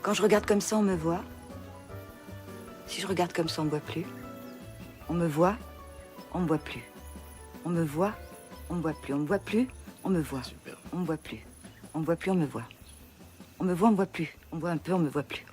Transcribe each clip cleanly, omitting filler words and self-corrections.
Quand je regarde comme ça, on me voit. Si je regarde comme ça, on me voit plus. On me voit, on me voit plus. On me voit, on me voit plus. On me voit plus, on me voit. Super. On me voit plus. On me voit plus, on me voit. On me voit, on me voit plus. On me voit un peu, on me voit plus.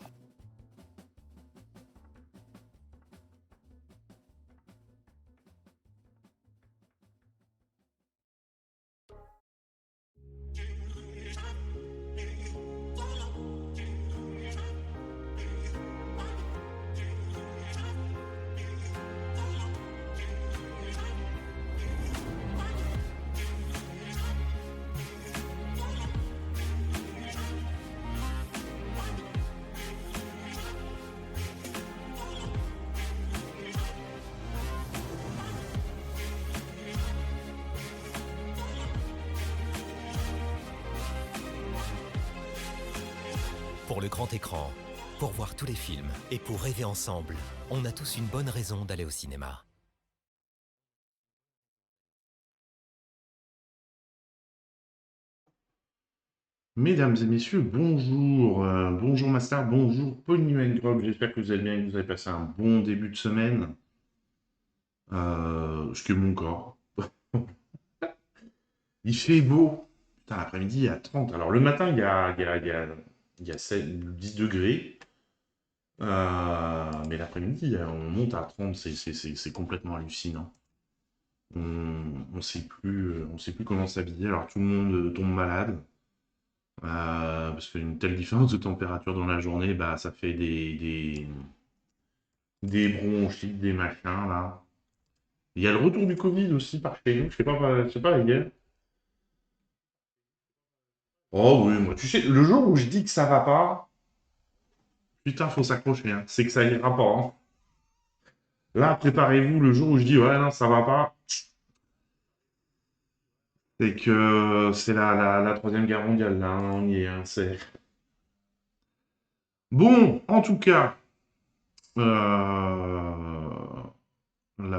Pour le grand écran, pour voir tous les films et pour rêver ensemble, on a tous une bonne raison d'aller au cinéma. Mesdames et messieurs, bonjour. Bonjour Master, bonjour Paul Grog. J'espère que vous allez bien et que vous avez passé un bon début de semaine. Ce que mon corps. Il fait beau. Putain, l'après-midi, il y a 30. Alors, le matin, il y a 10 degrés. Mais l'après-midi, on monte à 30. C'est complètement hallucinant. On sait plus comment s'habiller. Alors, tout le monde tombe malade. Parce qu'une telle différence de température dans la journée, bah, ça fait des bronchites, des machins, là. Il y a le retour du Covid aussi par chez nous. Je sais pas, hier. Oh oui, moi, tu sais, le jour où je dis que ça va pas, putain, faut s'accrocher, hein. C'est que ça ira pas, hein. Là, préparez-vous, le jour où je dis, ouais, non, ça va pas, c'est que c'est la Troisième Guerre mondiale, là, hein, on y est, hein, c'est... Bon, en tout cas, la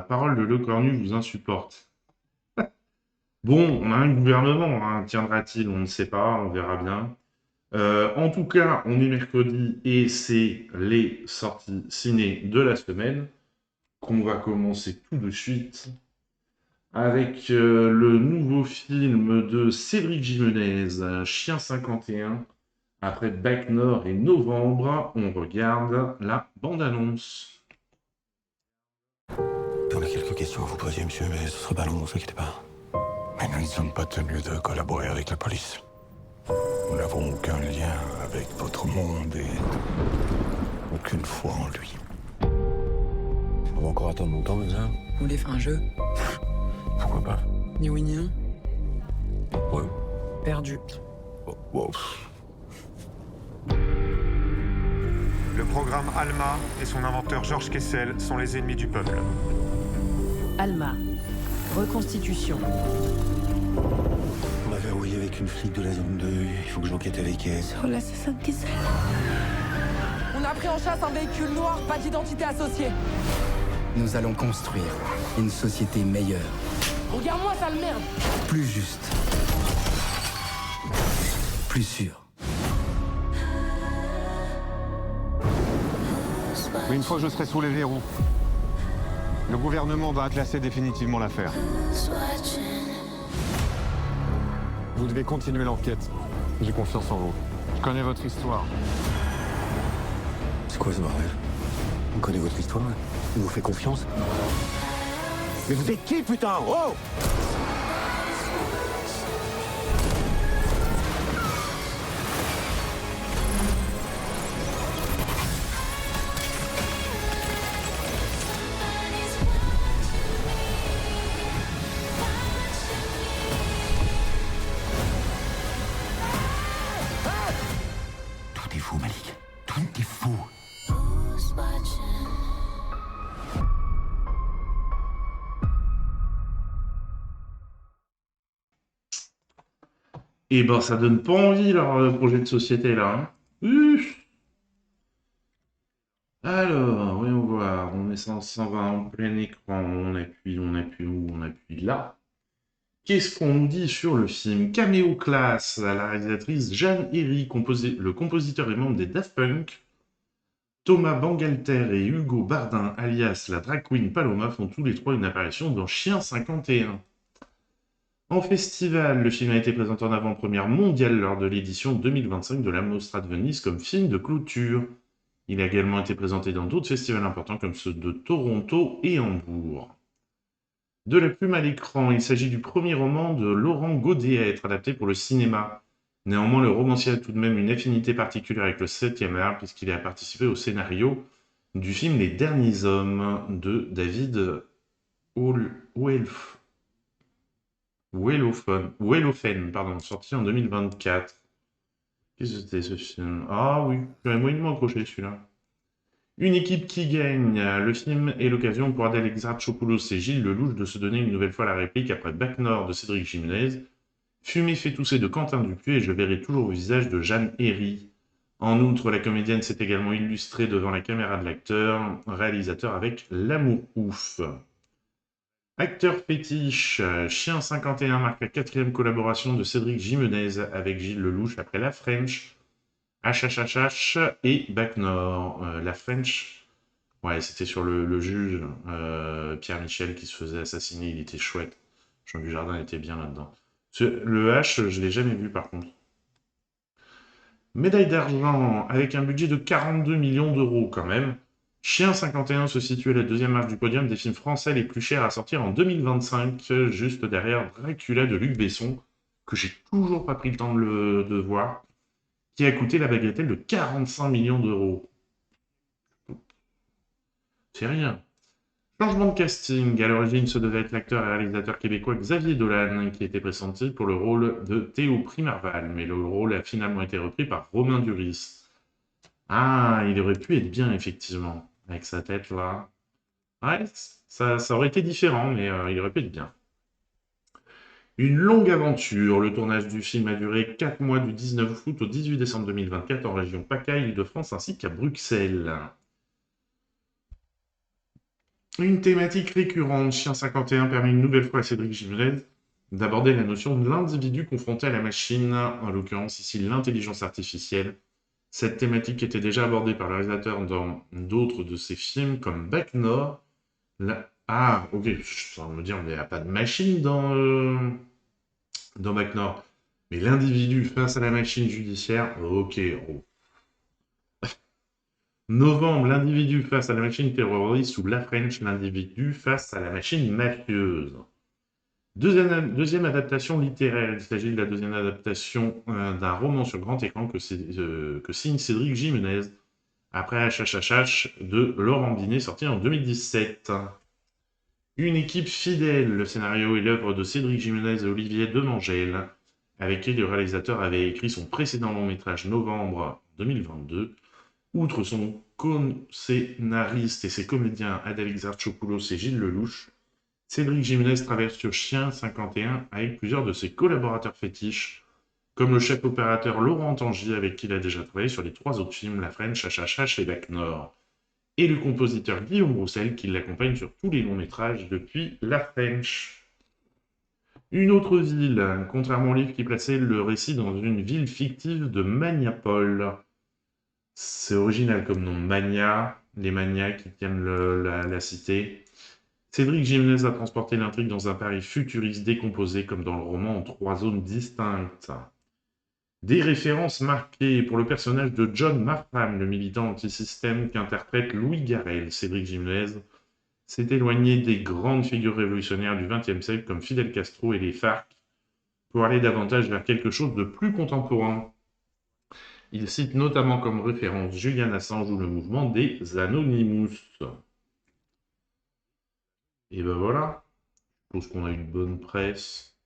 parole de Le Cornu vous insupporte. Bon, on a un gouvernement, hein, tiendra-t-il? On ne sait pas, on verra bien. En tout cas, on est mercredi et c'est les sorties ciné de la semaine qu'on va commencer tout de suite avec le nouveau film de Cédric Jimenez, Chien 51. Après Bac Nord et Novembre, on regarde la bande-annonce. J'en ai quelques questions à vous poser, monsieur, mais ce sera pas long, ne vous inquiétez pas. Mais nous ne sommes pas tenus de collaborer avec la police. Nous n'avons aucun lien avec votre monde et aucune foi en lui. On va encore attendre longtemps, mais ça? Vous voulez faire un jeu? Pourquoi pas? Ni oui ni non. Ouais. Perdu. Oh, wow. Le programme ALMA et son inventeur Georges Kessel sont les ennemis du peuple. Alma. Reconstitution. On m'a verrouillé avec une flic de la zone 2. Il faut que j'enquête avec elle. Sur l'assassin de Kessel. On a pris en chasse un véhicule noir, pas d'identité associée. Nous allons construire une société meilleure, Regarde-moi, sale merde. plus juste, plus sûre. Mais une fois que je serai sous les verrous, le gouvernement va classer définitivement l'affaire. Vous devez continuer l'enquête. J'ai confiance en vous. Je connais votre histoire. C'est quoi ce bordel? On connaît votre histoire, hein. On vous fait confiance. Mais vous êtes qui, putain? Oh! Tout est faux, Malik. Tout est faux. Et ben, ça donne pas envie, leur projet de société, là, hein. Uff. Alors, voyons voir, on met ça en 120 en plein écran, on appuie où? On appuie là. Qu'est-ce qu'on nous dit sur le film? Caméo classe à la réalisatrice Jeanne Herry, le compositeur et membre des Daft Punk. Thomas Bangalter et Hugo Bardin, alias la drag queen Paloma, font tous les trois une apparition dans Chien 51. En festival, le film a été présenté en avant-première mondiale lors de l'édition 2025 de la Mostra de Venise comme film de clôture. Il a également été présenté dans d'autres festivals importants comme ceux de Toronto et Hambourg. De la plume à l'écran, il s'agit du premier roman de Laurent Godet à être adapté pour le cinéma. Néanmoins, le romancier a tout de même une affinité particulière avec le 7e art puisqu'il a participé au scénario du film Les Derniers Hommes de David Welofen, sorti en 2024. Qu'est-ce que c'était ce film? Ah oui, j'aurais moyennement accroché celui-là. Une équipe qui gagne. Le film est l'occasion pour Adèle Exarchopoulos et Gilles Lelouch de se donner une nouvelle fois la réplique après Bac Nord de Cédric Jimenez. Fumée fait tousser de Quentin Dupieux et je verrai toujours au visage de Jeanne Herry. En outre, la comédienne s'est également illustrée devant la caméra de l'acteur, réalisateur avec L'amour ouf. Acteur fétiche, Chien 51 marque la 4e collaboration de Cédric Jimenez avec Gilles Lelouch après La French, HHHH et Bac Nord. La French, ouais, c'était sur le juge Pierre Michel qui se faisait assassiner, il était chouette. Jean Dujardin était bien là-dedans. Le H, je ne l'ai jamais vu par contre. Médaille d'argent avec un budget de 42 millions d'euros quand même. Chien 51 se situe à la 2e marche du podium des films français les plus chers à sortir en 2025, juste derrière Dracula de Luc Besson, que j'ai toujours pas pris le temps de voir, qui a coûté la bagatelle de 45 millions d'euros. C'est rien. Changement de casting. À l'origine, ce devait être l'acteur et réalisateur québécois Xavier Dolan qui était pressenti pour le rôle de Théo Primarval, mais le rôle a finalement été repris par Romain Duris. Ah, il aurait pu être bien, effectivement, avec sa tête là. Ouais, ça aurait été différent, mais il aurait pu être bien. Une longue aventure. Le tournage du film a duré 4 mois du 19 août au 18 décembre 2024 en région PACA, Île-de-France ainsi qu'à Bruxelles. Une thématique récurrente, Chien 51 permet une nouvelle fois à Cédric Jimenez d'aborder la notion de l'individu confronté à la machine, en l'occurrence ici l'intelligence artificielle. Cette thématique était déjà abordée par le réalisateur dans d'autres de ses films comme Bac Nord. Ah, ok, ça va me dire, mais il n'y a pas de machine dans Bac Nord. Mais l'individu face à la machine judiciaire, ok. Oh. Novembre, l'individu face à la machine terroriste ou La French, l'individu face à la machine mafieuse. Deuxième adaptation littéraire. Il s'agit de la deuxième adaptation d'un roman sur grand écran que signe Cédric Jimenez, après HHHH de Laurent Binet, sorti en 2017. Une équipe fidèle. Le scénario est l'œuvre de Cédric Jimenez et Olivier Demangel, avec qui le réalisateur avait écrit son précédent long-métrage Novembre 2022. Outre son co-scénariste et ses comédiens Adèle Exarchopoulos et Gilles Lelouch, Cédric Jimenez traverse sur Chien 51 avec plusieurs de ses collaborateurs fétiches, comme le chef opérateur Laurent Tangy, avec qui il a déjà travaillé sur les 3 autres films, La French, HHH et Bac Nord, et le compositeur Guillaume Roussel, qui l'accompagne sur tous les longs métrages depuis La French. Une autre ville, contrairement au livre qui plaçait le récit dans une ville fictive de Maniapol. C'est original comme nom, Mania, les manias qui tiennent la cité. Cédric Jimenez a transporté l'intrigue dans un Paris futuriste décomposé comme dans le roman en 3 zones distinctes. Des références marquées pour le personnage de John Markham, le militant anti-système qu'interprète Louis Garrel. Cédric Jimenez s'est éloigné des grandes figures révolutionnaires du XXe siècle comme Fidel Castro et les FARC pour aller davantage vers quelque chose de plus contemporain. Il cite notamment comme référence Julian Assange ou le mouvement des Anonymous. Et ben voilà, je pense qu'on a une bonne presse.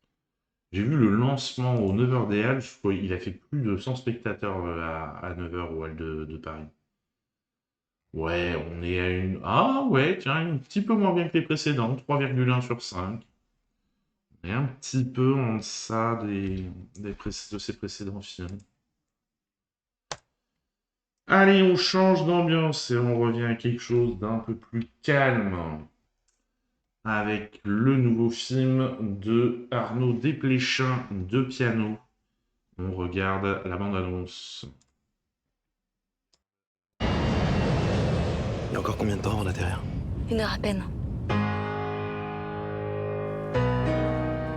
J'ai vu le lancement aux 9h des Halles, je crois qu'il a fait plus de 100 spectateurs à 9h aux Halles de Paris. Ouais, on est à une... Ah ouais, tiens, un petit peu moins bien que les précédents, 3,1 sur 5. On est un petit peu en deçà de ces précédents films. Allez, on change d'ambiance et on revient à quelque chose d'un peu plus calme. avec le nouveau film de Arnaud Desplechin, Deux pianos. On regarde la bande-annonce. Il y a encore combien de temps avant d'atterrir? 1 heure à peine.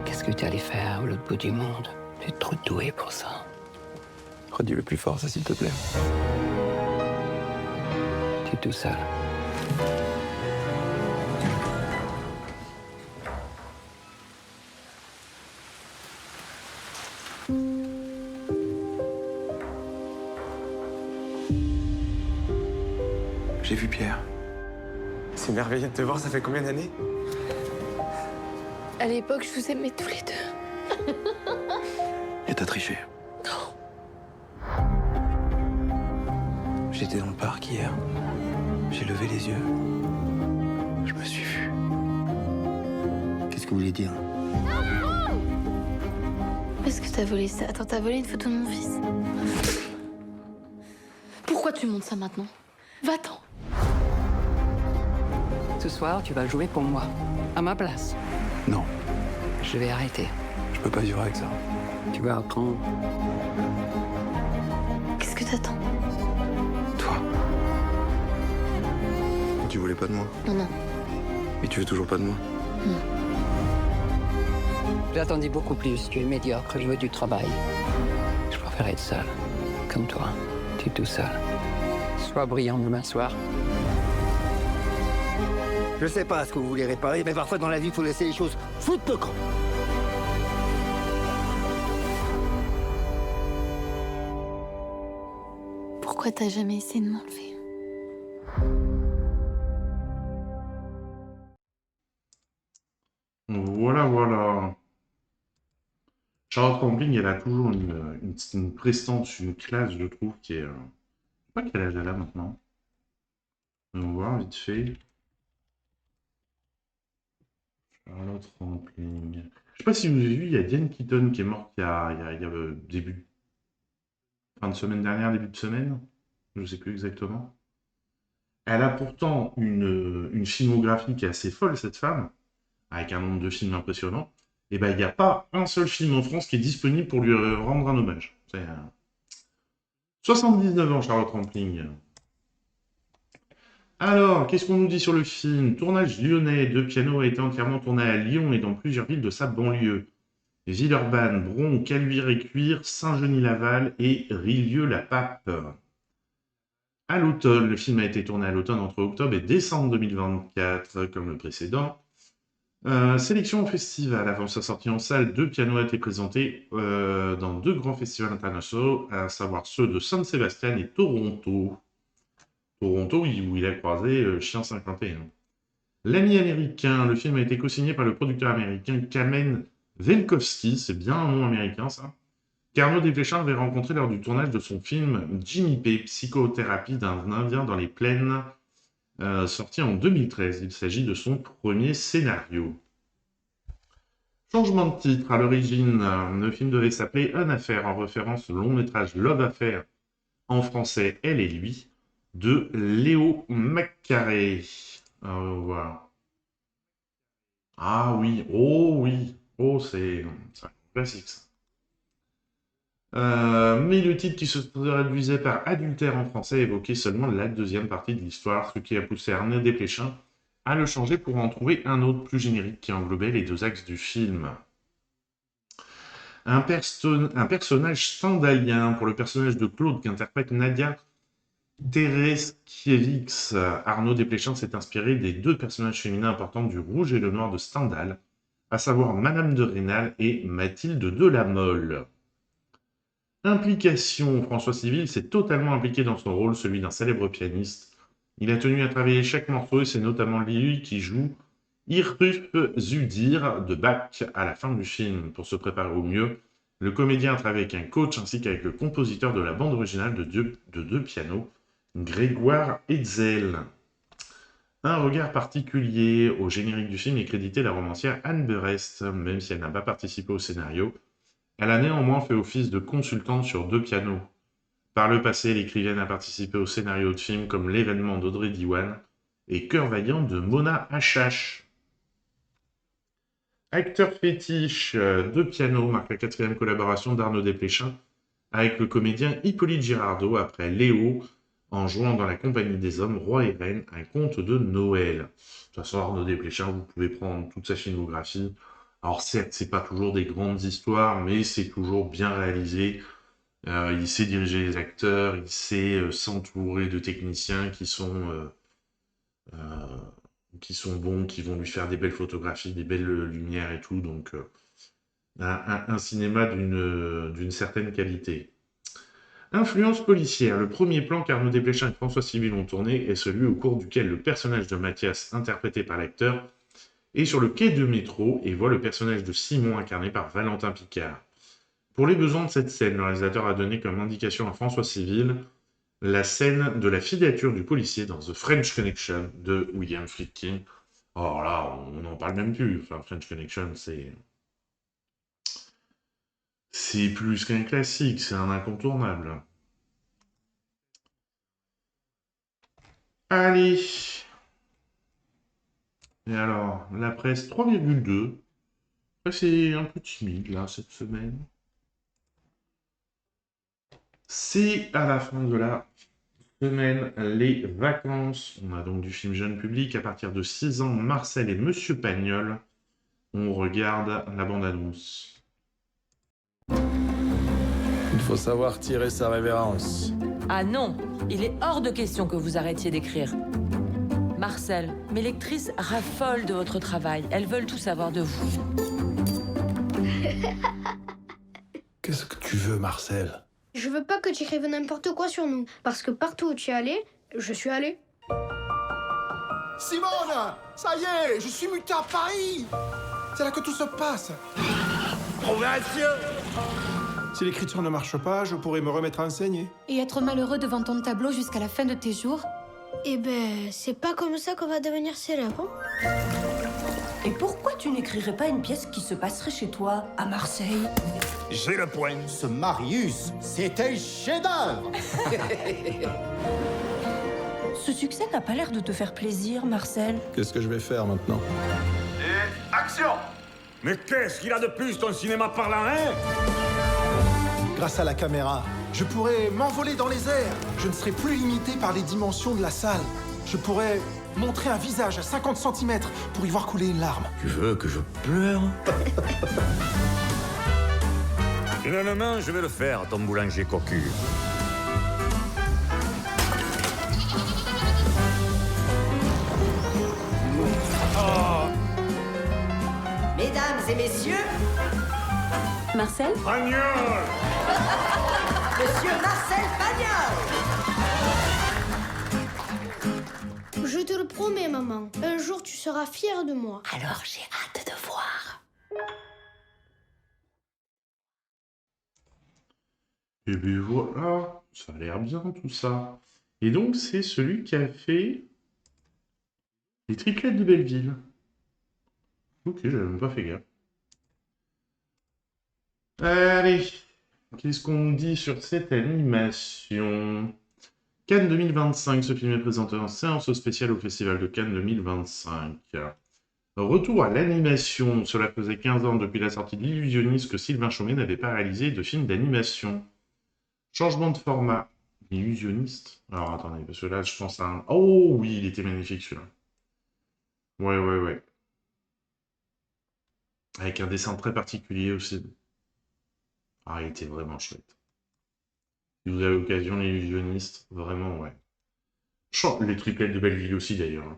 Qu'est-ce que tu allais faire à l'autre bout du monde? Tu es trop doué pour ça. Redis le plus fort, ça, s'il te plaît. Tu es tout seul. J'ai vu Pierre. C'est merveilleux de te voir, ça fait combien d'années? À l'époque, je vous aimais tous les deux. Et t'as triché. Non. J'étais dans le parc hier. J'ai levé les yeux. Je me suis vu. Qu'est-ce que vous voulez dire? Est-ce que t'as volé ça? Attends, t'as volé une photo de mon fils? Pourquoi tu montes ça maintenant? Va-t'en. Ce soir, tu vas jouer pour moi. À ma place. Non, Je vais arrêter. je peux pas vivre avec ça. Tu vas apprendre. Qu'est-ce que t'attends? Toi. Tu voulais pas de moi. Non, non. Et tu veux toujours pas de moi. J'attendais beaucoup plus. Tu es médiocre. Je veux du travail. Je préfère être seul. Comme toi. Tu es tout seul. Sois brillant demain soir. Je sais pas ce que vous voulez réparer, mais parfois dans la vie, il faut laisser les choses foutre le camp. Pourquoi t'as jamais essayé de m'enlever? Voilà, voilà. Charlotte Rampling, elle a toujours une prestance, une classe, je trouve, qui est... Je sais pas quel âge elle a maintenant. On va voir vite fait. Charlotte Rampling. Je sais pas si vous avez vu, il y a Diane Keaton qui est morte il y a début... Fin de semaine dernière, début de semaine. Je sais plus exactement. Elle a pourtant une filmographie qui est assez folle, cette femme, avec un nombre de films impressionnant. Et ben, il n'y a pas un seul film en France qui est disponible pour lui rendre un hommage. 79 ans, Charlotte Rampling. Alors, qu'est-ce qu'on nous dit sur le film? Tournage lyonnais, Deux pianos a été entièrement tourné à Lyon et dans plusieurs villes de sa banlieue. Villeurbanne, Bron, Caluire et Cuire, Saint-Genis-Laval et Rieux-la-Pape. À l'automne, le film a été tourné à l'automne entre octobre et décembre 2024, comme le précédent. Sélection au festival. Avant sa sortie en salle, Deux pianos a été présenté dans 2 grands festivals internationaux, à savoir ceux de San Sebastian et Toronto. Toronto, où il a croisé Chien 51. L'ami américain, le film a été co-signé par le producteur américain Kamen Velkovsky, c'est bien un nom américain ça, qu'Arnaud Desplechin avait rencontré lors du tournage de son film Jimmy P, psychothérapie d'un Indien dans les plaines, sorti en 2013. Il s'agit de son premier scénario. Changement de titre. À l'origine, le film devait s'appeler Une affaire, en référence au long-métrage Love Affair, en français Elle et lui, de Léo McCarey. Voilà. Ah oui, oh oui, oh c'est un classique ça. Mais le titre qui se traduisait par adultère en français évoquait seulement la deuxième partie de l'histoire, ce qui a poussé Arnaud Desplechin à le changer pour en trouver un autre plus générique qui englobait les 2 axes du film. Un personnage stendhalien pour le personnage de Claude qu'interprète Nadia Tereszkiewicz. Arnaud Desplechin s'est inspiré des 2 personnages féminins importants du Rouge et le Noir de Stendhal, à savoir Madame de Rênal et Mathilde de la Mole. Implication. François Civil s'est totalement impliqué dans son rôle, celui d'un célèbre pianiste. Il a tenu à travailler chaque morceau et c'est notamment lui qui joue Irruf Zudir de Bach à la fin du film. Pour se préparer au mieux, le comédien a travaillé avec un coach ainsi qu'avec le compositeur de la bande originale de Deux pianos, Grégoire Hetzel. Un regard particulier au générique du film est crédité la romancière Anne Berest, même si elle n'a pas participé au scénario. Elle a néanmoins fait office de consultante sur Deux pianos. Par le passé, l'écrivaine a participé au scénario de films comme L'événement d'Audrey Diwan et Cœur vaillant de Mona Achache. Acteur fétiche de piano marque la 4e collaboration d'Arnaud Desplechin avec le comédien Hippolyte Girardot après Léo, en jouant dans La Compagnie des Hommes, Roi et Reine, un conte de Noël. De toute façon, Arnaud Desplechin, vous pouvez prendre toute sa filmographie. Alors certes, c'est pas toujours des grandes histoires, mais c'est toujours bien réalisé. Il sait diriger les acteurs, il sait s'entourer de techniciens qui sont bons, qui vont lui faire des belles photographies, des belles lumières et tout. Donc, un cinéma d'une certaine qualité. Influence policière. Le premier plan qu'Arnaud Desplechin et François Civil ont tourné est celui au cours duquel le personnage de Mathias, interprété par l'acteur, est sur le quai de métro et voit le personnage de Simon, incarné par Valentin Picard. Pour les besoins de cette scène, le réalisateur a donné comme indication à François Civil la scène de la filature du policier dans The French Connection de William Friedkin. Alors là, on n'en parle même plus. Enfin, French Connection, c'est plus qu'un classique, c'est un incontournable. Allez. Et alors, la presse 3,2. C'est un peu timide, là, cette semaine. C'est à la fin de la semaine les vacances. On a donc du film jeune public à partir de 6 ans, Marcel et Monsieur Pagnol. On regarde la bande-annonce. Il faut savoir tirer sa révérence. Ah non, il est hors de question que vous arrêtiez d'écrire. Marcel, mes lectrices raffolent de votre travail. Elles veulent tout savoir de vous. Qu'est-ce que tu veux, Marcel? Je veux pas que tu écrives n'importe quoi sur nous, parce que partout où tu es allé, je suis allé. Simone, ça y est, je suis muté à Paris. C'est là que tout se passe. Progression. Si l'écriture ne marche pas, je pourrais me remettre à enseigner. Et être malheureux devant ton tableau jusqu'à la fin de tes jours? Eh ben, c'est pas comme ça qu'on va devenir célèbre. Et pourquoi tu n'écrirais pas une pièce qui se passerait chez toi, à Marseille? J'ai le point. Ce Marius, c'est un chef-d'œuvre. Ce succès n'a pas l'air de te faire plaisir, Marcel. Qu'est-ce que je vais faire maintenant? Et action! Mais qu'est-ce qu'il a de plus, ton cinéma parlant, hein? Grâce à la caméra, je pourrais m'envoler dans les airs. Je ne serai plus limité par les dimensions de la salle. Je pourrais montrer un visage à 50 cm pour y voir couler une larme. Tu veux que je pleure? Finalement, je vais le faire, ton boulanger cocu. Oh. Mesdames et messieurs... Marcel? Pagnol! Monsieur Marcel Pagnol! Je te le promets, maman. Un jour, tu seras fière de moi. Alors, j'ai hâte de voir. Et bien voilà, ça a l'air bien tout ça. Et donc, c'est celui qui a fait les triplettes de Belleville. Ok, j'avais même pas fait gaffe. Allez, qu'est-ce qu'on nous dit sur cette animation? Cannes 2025, ce film est présenté en séance spéciale au Festival de Cannes 2025. Retour à l'animation. Cela faisait 15 ans depuis la sortie de L'Illusionniste que Sylvain Chomet n'avait pas réalisé de film d'animation. Changement de format. L'Illusionniste. Alors attendez, parce que là je pense à un... Oh oui, il était magnifique celui-là. Ouais. Avec un dessin très particulier aussi. Ah, il était vraiment chouette. Si vous avez l'occasion, L'Illusionniste, vraiment, ouais. Les triplettes de Belleville aussi, d'ailleurs.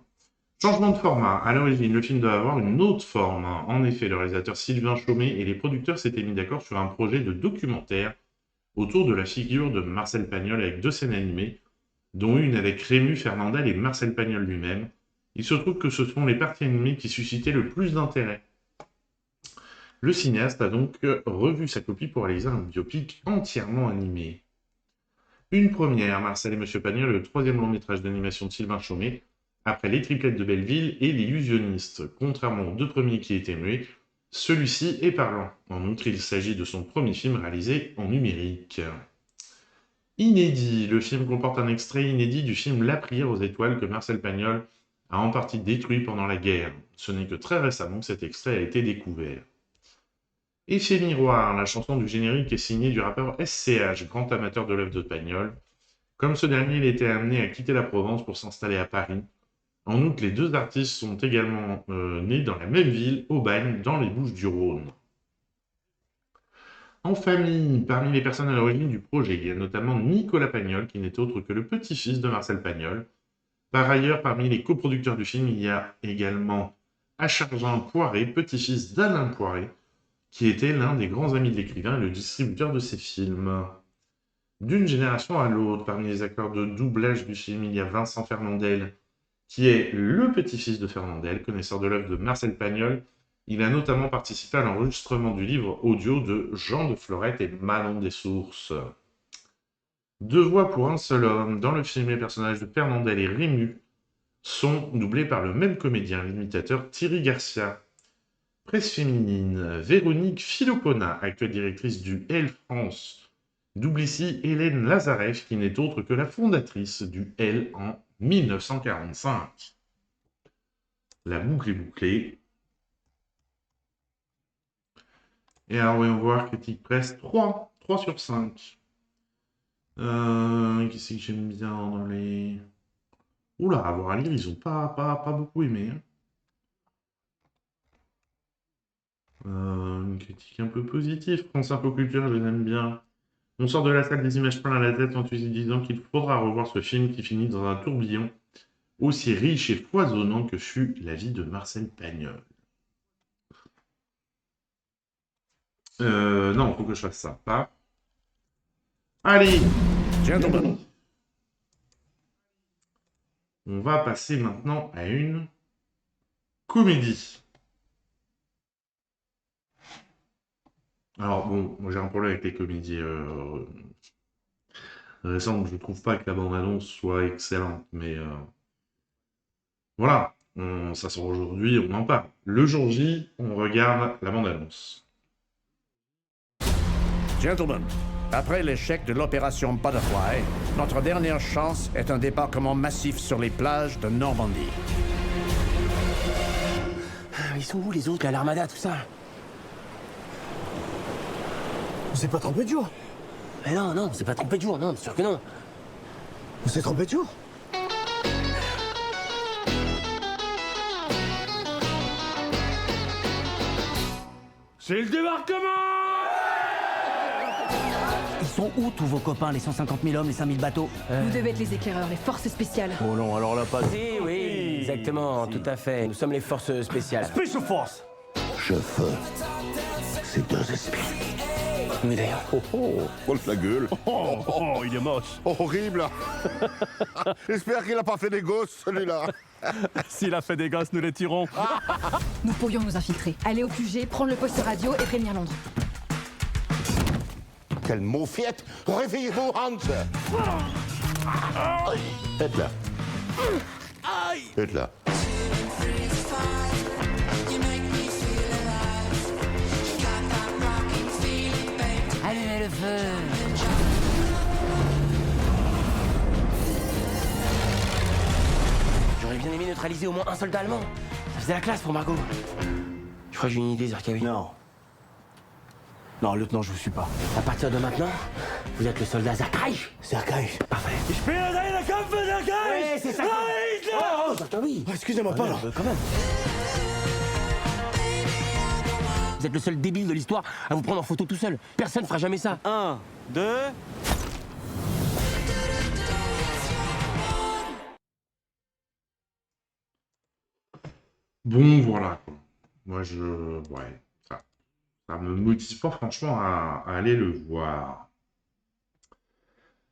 Changement de format. À l'origine, le film doit avoir une autre forme. En effet, le réalisateur Sylvain Chomet et les producteurs s'étaient mis d'accord sur un projet de documentaire autour de la figure de Marcel Pagnol avec 2 scènes animées, dont une avec Rému Fernandel et Marcel Pagnol lui-même. Il se trouve que ce sont les parties animées qui suscitaient le plus d'intérêt. Le cinéaste a donc revu sa copie pour réaliser un biopic entièrement animé. Une première, Marcel et Monsieur Pagnol, le 3e long-métrage d'animation de Sylvain Chomet, après Les Triplettes de Belleville et L'Illusionniste. Contrairement aux 2 premiers qui étaient muets, celui-ci est parlant. En outre, il s'agit de son premier film réalisé en numérique. Inédit. Le film comporte un extrait inédit du film La prière aux étoiles que Marcel Pagnol a en partie détruit pendant la guerre. Ce n'est que très récemment que cet extrait a été découvert. Effet miroir, la chanson du générique est signée du rappeur SCH, grand amateur de l'œuvre de Pagnol. Comme ce dernier, il était amené à quitter la Provence pour s'installer à Paris. En outre, les deux artistes sont également nés dans la même ville, Aubagne, dans les Bouches-du-Rhône. En famille, parmi les personnes à l'origine du projet, il y a notamment Nicolas Pagnol, qui n'est autre que le petit-fils de Marcel Pagnol. Par ailleurs, parmi les coproducteurs du film, il y a également Achargeant Poiré, petit-fils d'Alain Poiré, qui était l'un des grands amis de l'écrivain et le distributeur de ses films. D'une génération à l'autre, parmi les acteurs de doublage du film, il y a Vincent Fernandel, qui est le petit-fils de Fernandel, connaisseur de l'œuvre de Marcel Pagnol. Il a notamment participé à l'enregistrement du livre audio de Jean de Florette et Manon des Sources. Deux voix pour un seul homme. Dans le film, les personnages de Fernandel et Rému sont doublés par le même comédien, l'imitateur Thierry Garcia. Presse féminine, Véronique Filopona, actuelle directrice du L France, double ici Hélène Lazareff, qui n'est autre que la fondatrice du L en 1945. La boucle est bouclée. Et alors, voyons voir, critique presse, 3 sur 5. Qu'est-ce que j'aime bien dans les... Oula, à voir à lire, ils ont pas beaucoup aimé. Une critique un peu positive. France Info Culture, je les aime bien. On sort de la salle des images plein à la tête en se disant qu'il faudra revoir ce film qui finit dans un tourbillon aussi riche et foisonnant que fut la vie de Marcel Pagnol. Non, il faut que je fasse ça. Pas. Allez, gentlemen. On va passer maintenant à une comédie. Alors bon, moi j'ai un problème avec les comédies récentes. Je ne trouve pas que la bande-annonce soit excellente, mais voilà, ça sort aujourd'hui, on en parle. Le jour J, on regarde la bande-annonce. Gentlemen, après l'échec de l'opération Butterfly, notre dernière chance est un débarquement massif sur les plages de Normandie. Ils sont où les autres, là, l'armada, tout ça? On s'est pas trompé de jour. Mais non, on s'est pas trompé de jour, non, bien sûr que non. On s'est trompé de jour. C'est le débarquement! Ils sont où tous vos copains, les 150 000 hommes, les 5 000 bateaux? Vous devez être les éclaireurs, les forces spéciales. Oh non, alors là, pas... Oui, exactement, tout à fait. Nous sommes les forces spéciales. Special Force. Je veux ces deux esprits. Mais d'ailleurs... Oh la gueule. Oh, il est moche. Horrible. J'espère qu'il a pas fait des gosses, celui-là. S'il a fait des gosses, nous les tirons. Nous pourrions nous infiltrer, aller au QG, prendre le poste radio et prévenir Londres. Quelle maufiette. Réveillez-vous, Hans. Faites là. Faites là. Allumez le feu. J'aurais bien aimé neutraliser au moins un soldat allemand. Ça faisait la classe pour Margot. Je crois que j'ai une idée, Zarkawi. Non. Non, lieutenant, je vous suis pas. À partir de maintenant, vous êtes le soldat Zarkawi. Zarkawi. Parfait. Je peux aller la Kampf Zarkawi. Oui, c'est ça. Oh, Zarkawi. Excusez-moi pas, là. Quand même. Vous êtes le seul débile de l'histoire à vous prendre en photo tout seul. Personne fera jamais ça. 1, 2... Bon, voilà, quoi. Moi, ouais, ça me motive pas, franchement, à aller le voir.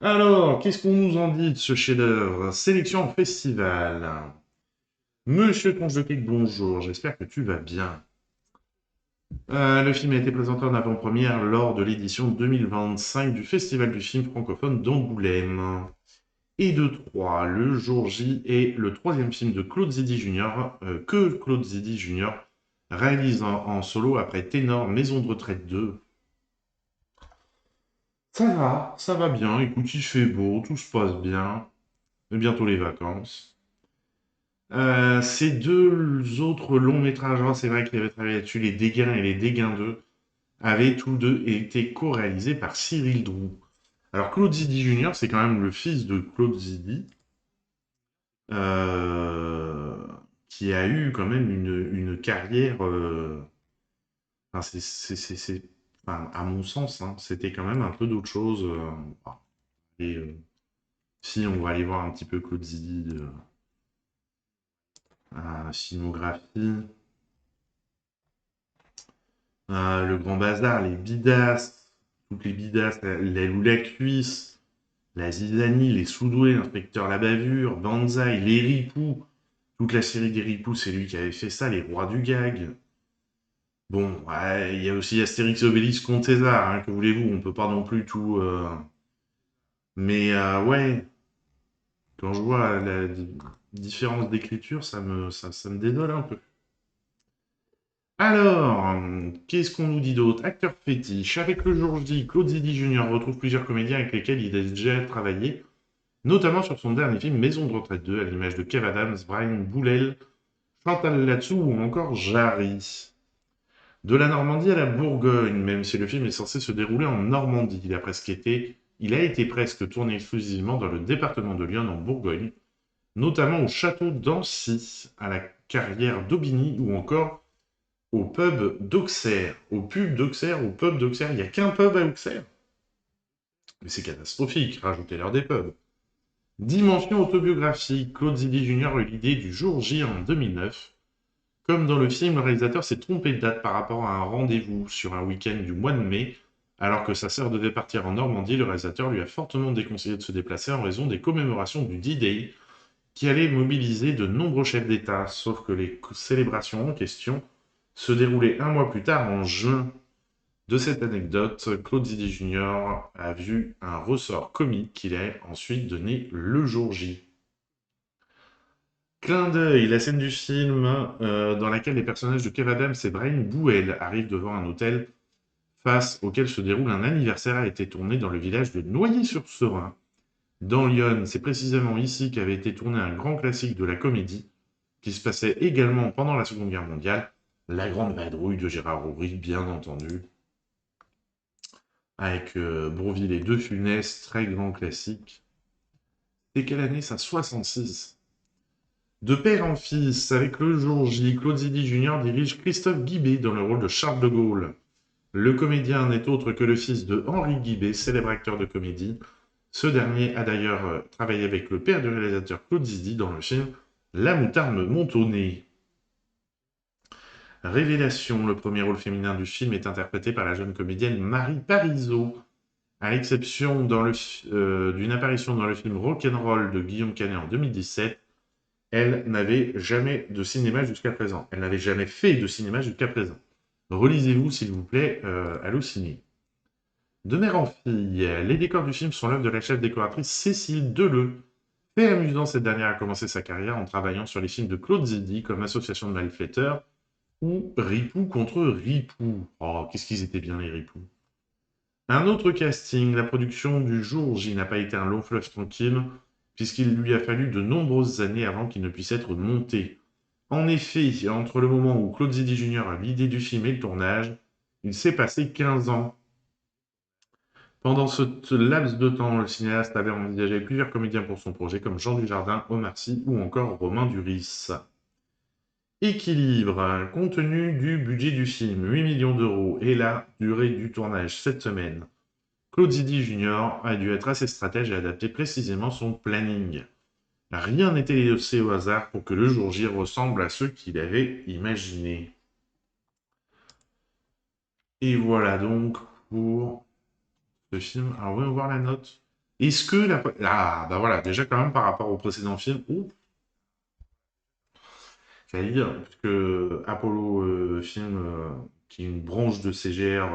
Alors, qu'est-ce qu'on nous en dit de ce chef-d'œuvre? Sélection en festival. Monsieur Conche de Cake, bonjour, j'espère que tu vas bien. Le film a été présenté en avant-première lors de l'édition 2025 du Festival du film francophone d'Angoulême. Et de 3, le jour J est le troisième film de Claude Zidi Jr., que Claude Zidi Jr. réalise en solo après Ténor, Maison de retraite 2. Ça va bien, écoute, il fait beau, tout se passe bien. Et bientôt les vacances. Ces deux autres longs métrages, hein, c'est vrai qu'il avait travaillé là-dessus, Les Dégains et Les Dégains 2, avaient tous deux été co-réalisés par Cyril Droux. Alors Claude Zidi Jr., c'est quand même le fils de Claude Zidi, euh, qui a eu quand même une carrière... enfin, enfin, à mon sens, hein, c'était quand même un peu d'autre chose. Et, si on va aller voir un petit peu Claude Zidi, filmographie, Le Grand Bazar, les Bidas, toutes les Bidas, l'aile ou la cuisse, la Zizanie, les Soudoués, l'inspecteur La Bavure, Banzai, les Ripoux, toute la série des Ripoux, c'est lui qui avait fait ça, les Rois du Gag. Bon, ouais, il y a aussi Astérix et Obélix contre César, hein, que voulez-vous, on peut pas non plus tout... Mais ouais, quand je vois la différence d'écriture, ça me dédole un peu. Alors, qu'est-ce qu'on nous dit d'autre? Acteur fétiche. Avec le jour J, Claude Zidi Jr. retrouve plusieurs comédiens avec lesquels il a déjà travaillé, notamment sur son dernier film Maison de retraite 2, à l'image de Kev Adams, Brian Boulel, Chantal Latsou ou encore Jarry. De la Normandie à la Bourgogne, même si le film est censé se dérouler en Normandie, il a été presque tourné exclusivement dans le département de l'Yonne en Bourgogne, notamment au château d'Ancy, à la carrière d'Aubigny ou encore au pub d'Auxerre. Au pub d'Auxerre, il n'y a qu'un pub à Auxerre. Mais c'est catastrophique, rajoutez-leur des pubs. Dimension autobiographique, Claude Zidi Jr. a eu l'idée du jour J en 2009. Comme dans le film, le réalisateur s'est trompé de date par rapport à un rendez-vous sur un week-end du mois de mai. Alors que sa sœur devait partir en Normandie, le réalisateur lui a fortement déconseillé de se déplacer en raison des commémorations du D-Day qui allaient mobiliser de nombreux chefs d'État, sauf que les célébrations en question se déroulaient un mois plus tard, en juin. De cette anecdote, Claude Zidi Jr. a vu un ressort comique qu'il a ensuite donné le jour J. Clin d'œil, la scène du film dans laquelle les personnages de Kev Adams et Brian Bouel arrivent devant un hôtel face auquel se déroule un anniversaire a été tournée dans le village de Noyer-sur-Serein. Dans l'Yonne, c'est précisément ici qu'avait été tourné un grand classique de la comédie, qui se passait également pendant la Seconde Guerre mondiale, La Grande Vadrouille de Gérard Houry, bien entendu, avec Bourvil et De Funès, très grand classique. C'est quelle année ça? 66. De père en fils, avec le jour J, Claude Zidi Jr. dirige Christophe Guibé dans le rôle de Charles de Gaulle. Le comédien n'est autre que le fils de Henri Guibé, célèbre acteur de comédie. Ce dernier a d'ailleurs travaillé avec le père du réalisateur Claude Zidi dans le film La moutarde monte au nez. Révélation, le premier rôle féminin du film est interprété par la jeune comédienne Marie Parizeau. À l'exception d'une apparition dans le film Rock'n'Roll de Guillaume Canet en 2017, elle n'avait jamais de cinéma jusqu'à présent. Elle n'avait jamais fait de cinéma jusqu'à présent. Relisez-vous, s'il vous plaît, Allociné. De mère en fille, les décors du film sont l'œuvre de la chef décoratrice Cécile Deleu. Fait amusant, cette dernière a commencé sa carrière en travaillant sur les films de Claude Zidi comme Association de malfaiteurs ou Ripoux contre Ripoux. Oh, qu'est-ce qu'ils étaient bien les Ripoux. Un autre casting, la production du jour J n'a pas été un long fleuve tranquille, puisqu'il lui a fallu de nombreuses années avant qu'il ne puisse être monté. En effet, entre le moment où Claude Zidi Jr. a l'idée du film et le tournage, il s'est passé 15 ans. Pendant ce laps de temps, le cinéaste avait envisagé plusieurs comédiens pour son projet, comme Jean Dujardin, Omar Sy ou encore Romain Duris. Équilibre, compte tenu du budget du film, 8 millions d'euros, et la durée du tournage, 7 semaines. Claude Zidi Jr. a dû être assez stratège et adapter précisément son planning. Rien n'était laissé au hasard pour que le jour J ressemble à ce qu'il avait imaginé. Et voilà donc pour ce film. Alors, on va voir la note. Est-ce que la... Ah, bah voilà, déjà quand même par rapport au précédent film... J'allais dire, parce que Apollo film, qui est une branche de CGR,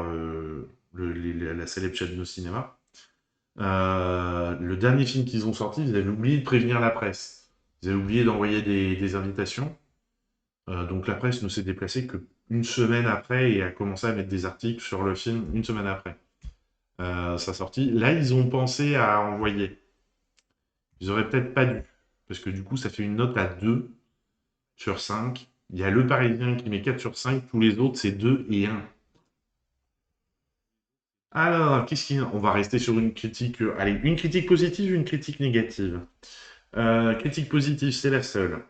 la célèbre chaîne de cinéma, le dernier film qu'ils ont sorti, ils avaient oublié de prévenir la presse. Ils avaient oublié d'envoyer des invitations. Donc la presse ne s'est déplacée qu'une semaine après et a commencé à mettre des articles sur le film une semaine après sa sortie. Là, ils ont pensé à envoyer. Ils auraient peut-être pas dû, parce que du coup, ça fait une note à 2. sur 5. Il y a Le Parisien qui met 4 sur 5. Tous les autres, c'est 2 et 1. Alors, qu'est-ce qu'il y a? On va rester sur une critique... allez, une critique positive, une critique négative. Critique positive, c'est la seule.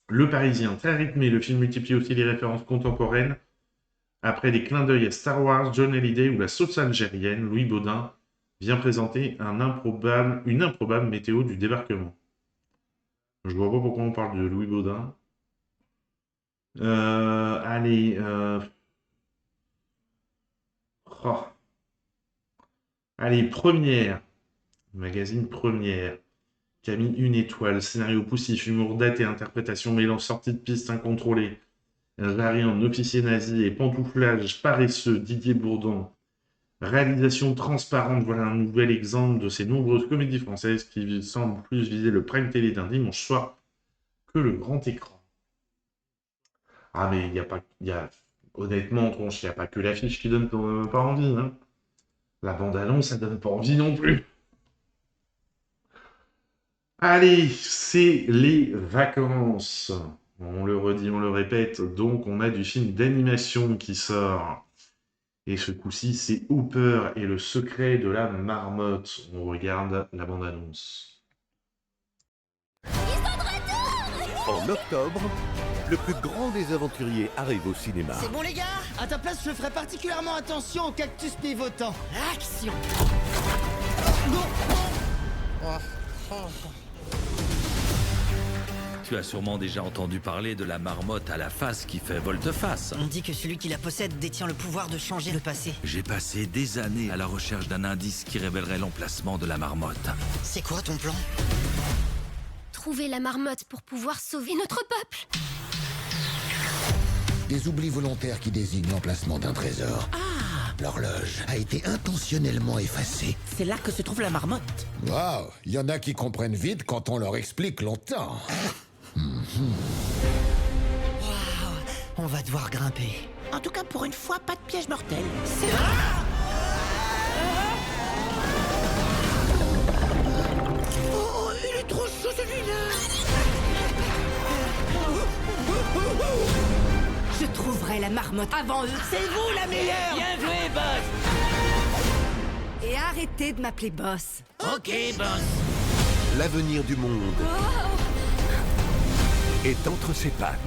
Le Parisien, très rythmé, le film multiplie aussi les références contemporaines. Après des clins d'œil à Star Wars, John Hallyday ou la sauce algérienne, Louis Baudin vient présenter une improbable météo du débarquement. Je vois pas pourquoi on parle de Louis Baudin. Allez. Oh. Allez, Première. Magazine Première. Qui a mis 1 étoile. Scénario poussif, humour daté, interprétation mêlant sortie de piste incontrôlée. Variant, officier nazi et pantouflage paresseux, Didier Bourdon. Réalisation transparente, voilà un nouvel exemple de ces nombreuses comédies françaises qui semblent plus viser le prime télé d'un dimanche soir que le grand écran. Ah mais il n'y a pas... honnêtement, tronche, il n'y a pas que l'affiche qui donne pas envie. Hein. La bande-annonce, ça donne pas envie non plus. Allez, c'est les vacances. On le redit, on le répète, donc on a du film d'animation qui sort. Et ce coup-ci, c'est Hooper et le secret de la marmotte. On regarde la bande-annonce. En octobre, le plus grand des aventuriers arrive au cinéma. C'est bon les gars? À ta place, je ferai particulièrement attention au cactus pivotant. Action! Tu as sûrement déjà entendu parler de la marmotte à la face qui fait volte-face. On dit que celui qui la possède détient le pouvoir de changer le passé. J'ai passé des années à la recherche d'un indice qui révélerait l'emplacement de la marmotte. C'est quoi ton plan? Trouver la marmotte pour pouvoir sauver notre peuple. Des oublis volontaires qui désignent l'emplacement d'un trésor. L'horloge a été intentionnellement effacée. C'est là que se trouve la marmotte. Waouh, il y en a qui comprennent vite quand on leur explique longtemps. Waouh, on va devoir grimper. En tout cas, pour une fois, pas de piège mortel. C'est Oh, il est trop chaud celui-là. Je trouverai la marmotte avant eux. C'est vous la meilleure. Bien joué, boss. Et arrêtez de m'appeler boss. Ok, boss. L'avenir du monde est entre ses pattes.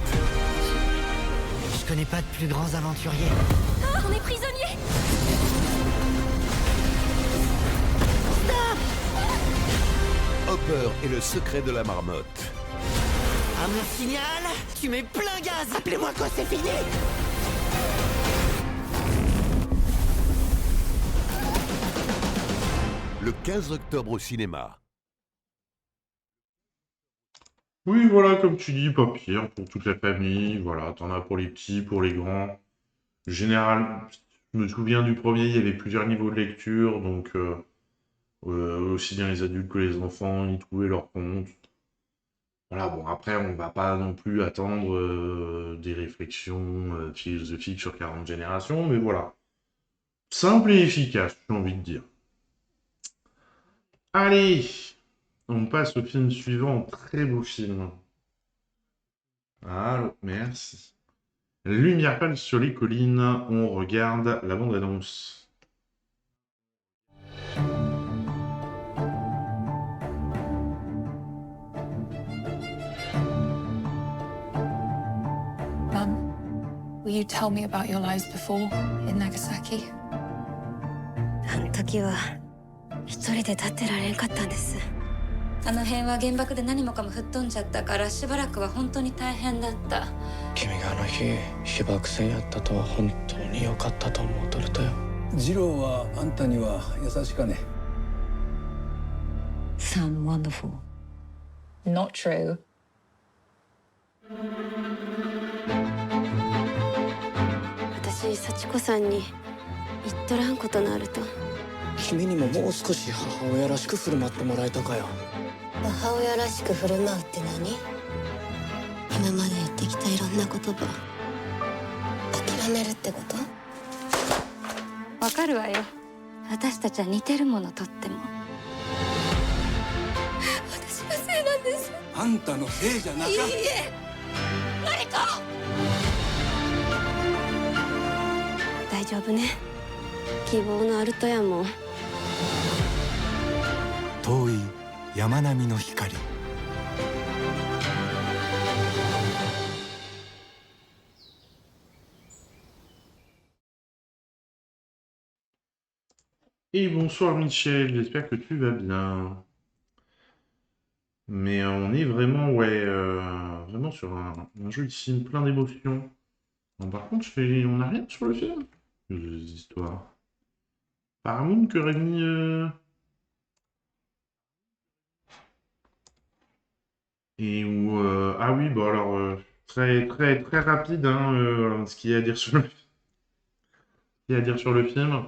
Je connais pas de plus grands aventuriers. On est prisonniers. Hopper et le secret de la marmotte. À mon signal, tu mets plein gaz. Appelez-moi quand c'est fini. Le 15 octobre au cinéma. Oui, voilà, comme tu dis, pas pire pour toute la famille. Voilà, t'en as pour les petits, pour les grands. Général, je me souviens du premier, il y avait plusieurs niveaux de lecture, donc aussi bien les adultes que les enfants, ils trouvaient leur compte. Voilà, bon, après, on va pas non plus attendre des réflexions philosophiques sur 40 générations, mais voilà. Simple et efficace, j'ai envie de dire. Allez, on passe au film suivant, très beau film. Allô, merci. Lumière pâle sur les collines, on regarde la bande-annonce. Mum, will you tell me about your lives before in Nagasaki? あの時は一人で立ってられんかったんです。あの辺は原爆で何もかも吹っ飛んじゃったからしばらくは本当に大変だった。君があの日被爆戦やったとは本当に良かったと思うとるとよ。次郎はあんたには優しかね。Sound wonderful. Not true. 私幸子さんに言っとらんことのあると。君にももう少し母親らしく振る舞ってもらえたかよ。母親らしく振る舞うって何？今まで言ってきたいろんな言葉諦めるってこと？わかるわよ。私たちは似てるものとっても。私のせいなんです。あんたのせいじゃなか。いいえ。大丈夫ね。希望のアルトヤモン。遠い山並みの光。Et bonsoir Michel, j'espère que tu vas bien. Mais on est vraiment, ouais, vraiment sur un joli film plein d'émotions. Bon, par contre, on n'a rien sur le film. Des histoires. Paramount qui aurait mis... Et où... ah oui, bon alors, très, très, très rapide, hein, ce qu'il y a à dire sur le... ce qu'il y a à dire sur le film.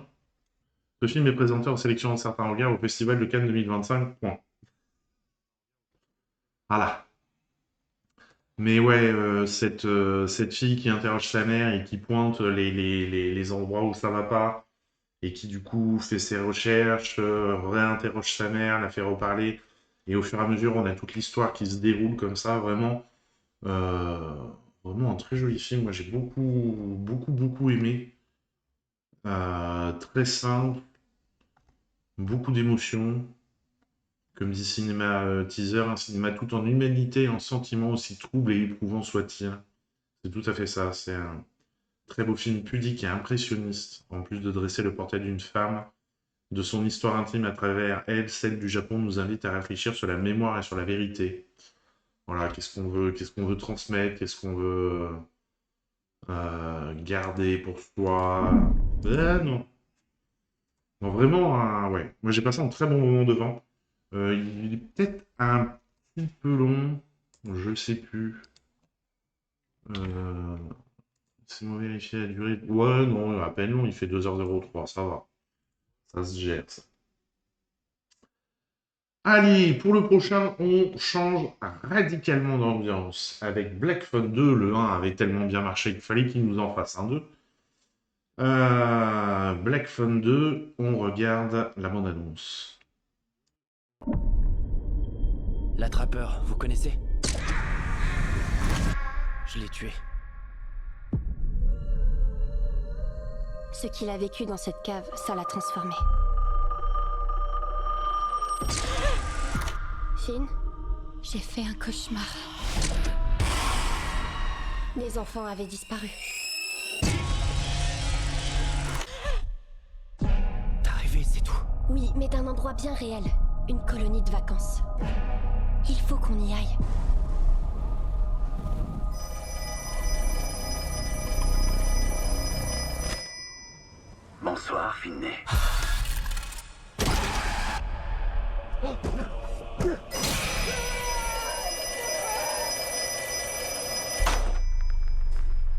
Ce film est présenté en sélection de certains regards au Festival de Cannes 2025. Point. Voilà. Mais ouais, cette fille qui interroge sa mère et qui pointe les endroits où ça va pas, et qui du coup fait ses recherches, réinterroge sa mère, la fait reparler, et au fur et à mesure, on a toute l'histoire qui se déroule comme ça, vraiment, vraiment un très joli film. Moi, j'ai beaucoup, beaucoup, beaucoup aimé. Très simple, beaucoup d'émotions. Comme dit Cinéma Teaser, un cinéma tout en humanité et en sentiments aussi troubles et éprouvants soit-il. C'est tout à fait ça. C'est un très beau film pudique et impressionniste, en plus de dresser le portrait d'une femme, de son histoire intime à travers elle, celle du Japon, nous invite à réfléchir sur la mémoire et sur la vérité. Voilà, qu'est-ce qu'on veut transmettre, qu'est-ce qu'on veut garder pour soi. Non. Non, vraiment, ouais. Moi, j'ai passé un très bon moment devant. Il est peut-être un petit peu long, je sais plus. Laissez-moi vérifier la durée. Ouais, non, à peine long, il fait 2h03, ça va. Ça se gère, ça. Allez, pour le prochain, on change radicalement d'ambiance. Avec Black Phone 2, le 1 avait tellement bien marché qu'il fallait qu'il nous en fasse un 2. Black Phone 2, on regarde la bande-annonce. L'attrapeur, vous connaissez? Je l'ai tué. Ce qu'il a vécu dans cette cave, ça l'a transformé. Finn, j'ai fait un cauchemar. Les enfants avaient disparu. T'es arrivé, c'est tout. Oui, mais d'un endroit bien réel. Une colonie de vacances. Il faut qu'on y aille. Bonsoir, Finney.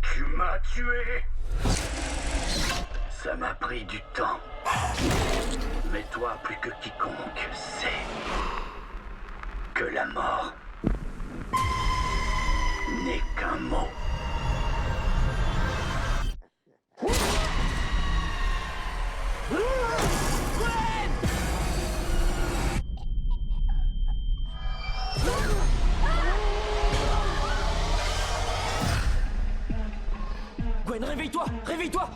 Tu m'as tué. Ça m'a pris du temps. Mais toi, plus que quiconque, sait que la mort n'est qu'un mot. Gwen, réveille-toi! Réveille-toi!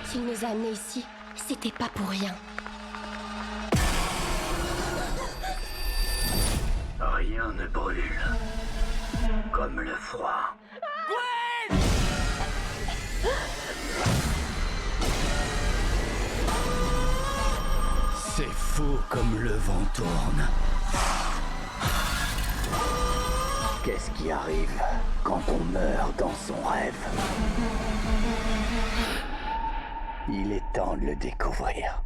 S'il nous a amenés ici, c'était pas pour rien. Rien ne brûle comme le froid. Gwen! C'est fou comme le vent tourne. Qu'est-ce qui arrive quand on meurt dans son rêve? Il est temps de le découvrir.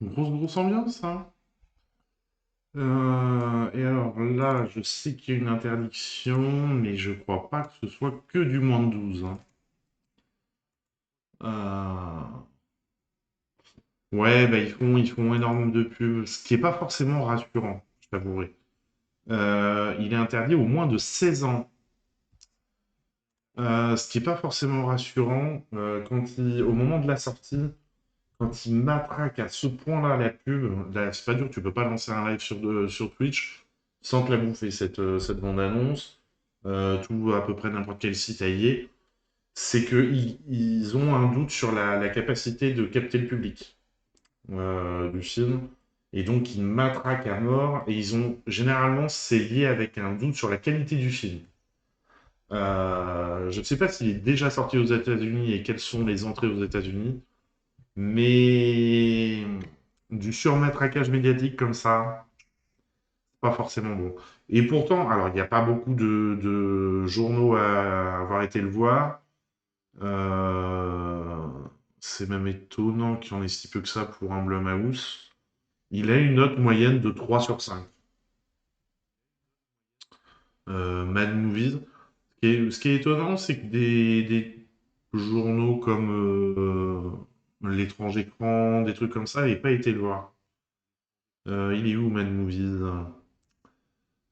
Grosse ambiance, hein. Et alors là, je sais qu'il y a une interdiction, mais je crois pas que ce soit que du moins de 12. Hein. Ouais, bah ils font énormément de pubs, ce qui est pas forcément rassurant, je t'avouerai. Il est interdit au moins de 16 ans. Ce qui n'est pas forcément rassurant, au moment de la sortie, quand il matraque à ce point-là la pub, là, c'est pas dur, tu peux pas lancer un live sur Twitch sans te la bouffer, cette bande-annonce. Tout, à peu près n'importe quel site à y est. C'est qu'ils ont un doute sur la capacité de capter le public du film. Et donc, ils matraquent à mort. Et généralement, c'est lié avec un doute sur la qualité du film. Je ne sais pas s'il est déjà sorti aux États-Unis et quelles sont les entrées aux États-Unis. Mais du surmatraquage médiatique comme ça, pas forcément bon. Et pourtant, alors il n'y a pas beaucoup de journaux à avoir été le voir. C'est même étonnant qu'il y en ait si peu que ça pour un Blumhouse. Il a une note moyenne de 3 sur 5. Mad Movies. Ce qui est étonnant, c'est que des journaux comme L'Étrange Écran, des trucs comme ça, n'avaient pas été le voir. Il est où, Mad Movies?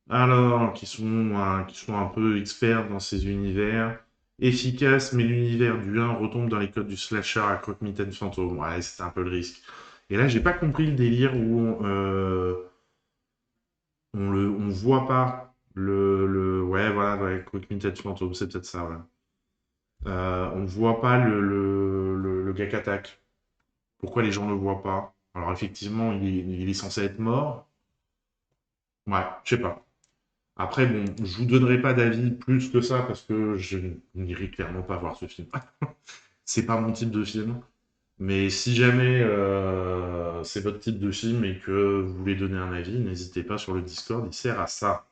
Alors, qui sont un peu experts dans ces univers. Efficace, mais l'univers du 1 retombe dans les codes du slasher à croque-mitaine fantôme. Ouais, c'était un peu le risque. Et là, j'ai pas compris le délire où on voit pas ouais, voilà, ouais, croque-mitaine fantôme, c'est peut-être ça, ouais. On voit pas le gars qui attaque. Pourquoi les gens le voient pas? Alors, effectivement, il est censé être mort. Ouais, je sais pas. Après, bon, je vous donnerai pas d'avis plus que ça parce que je n'irai clairement pas voir ce film. C'est pas mon type de film. Mais si jamais c'est votre type de film et que vous voulez donner un avis, n'hésitez pas sur le Discord, il sert à ça.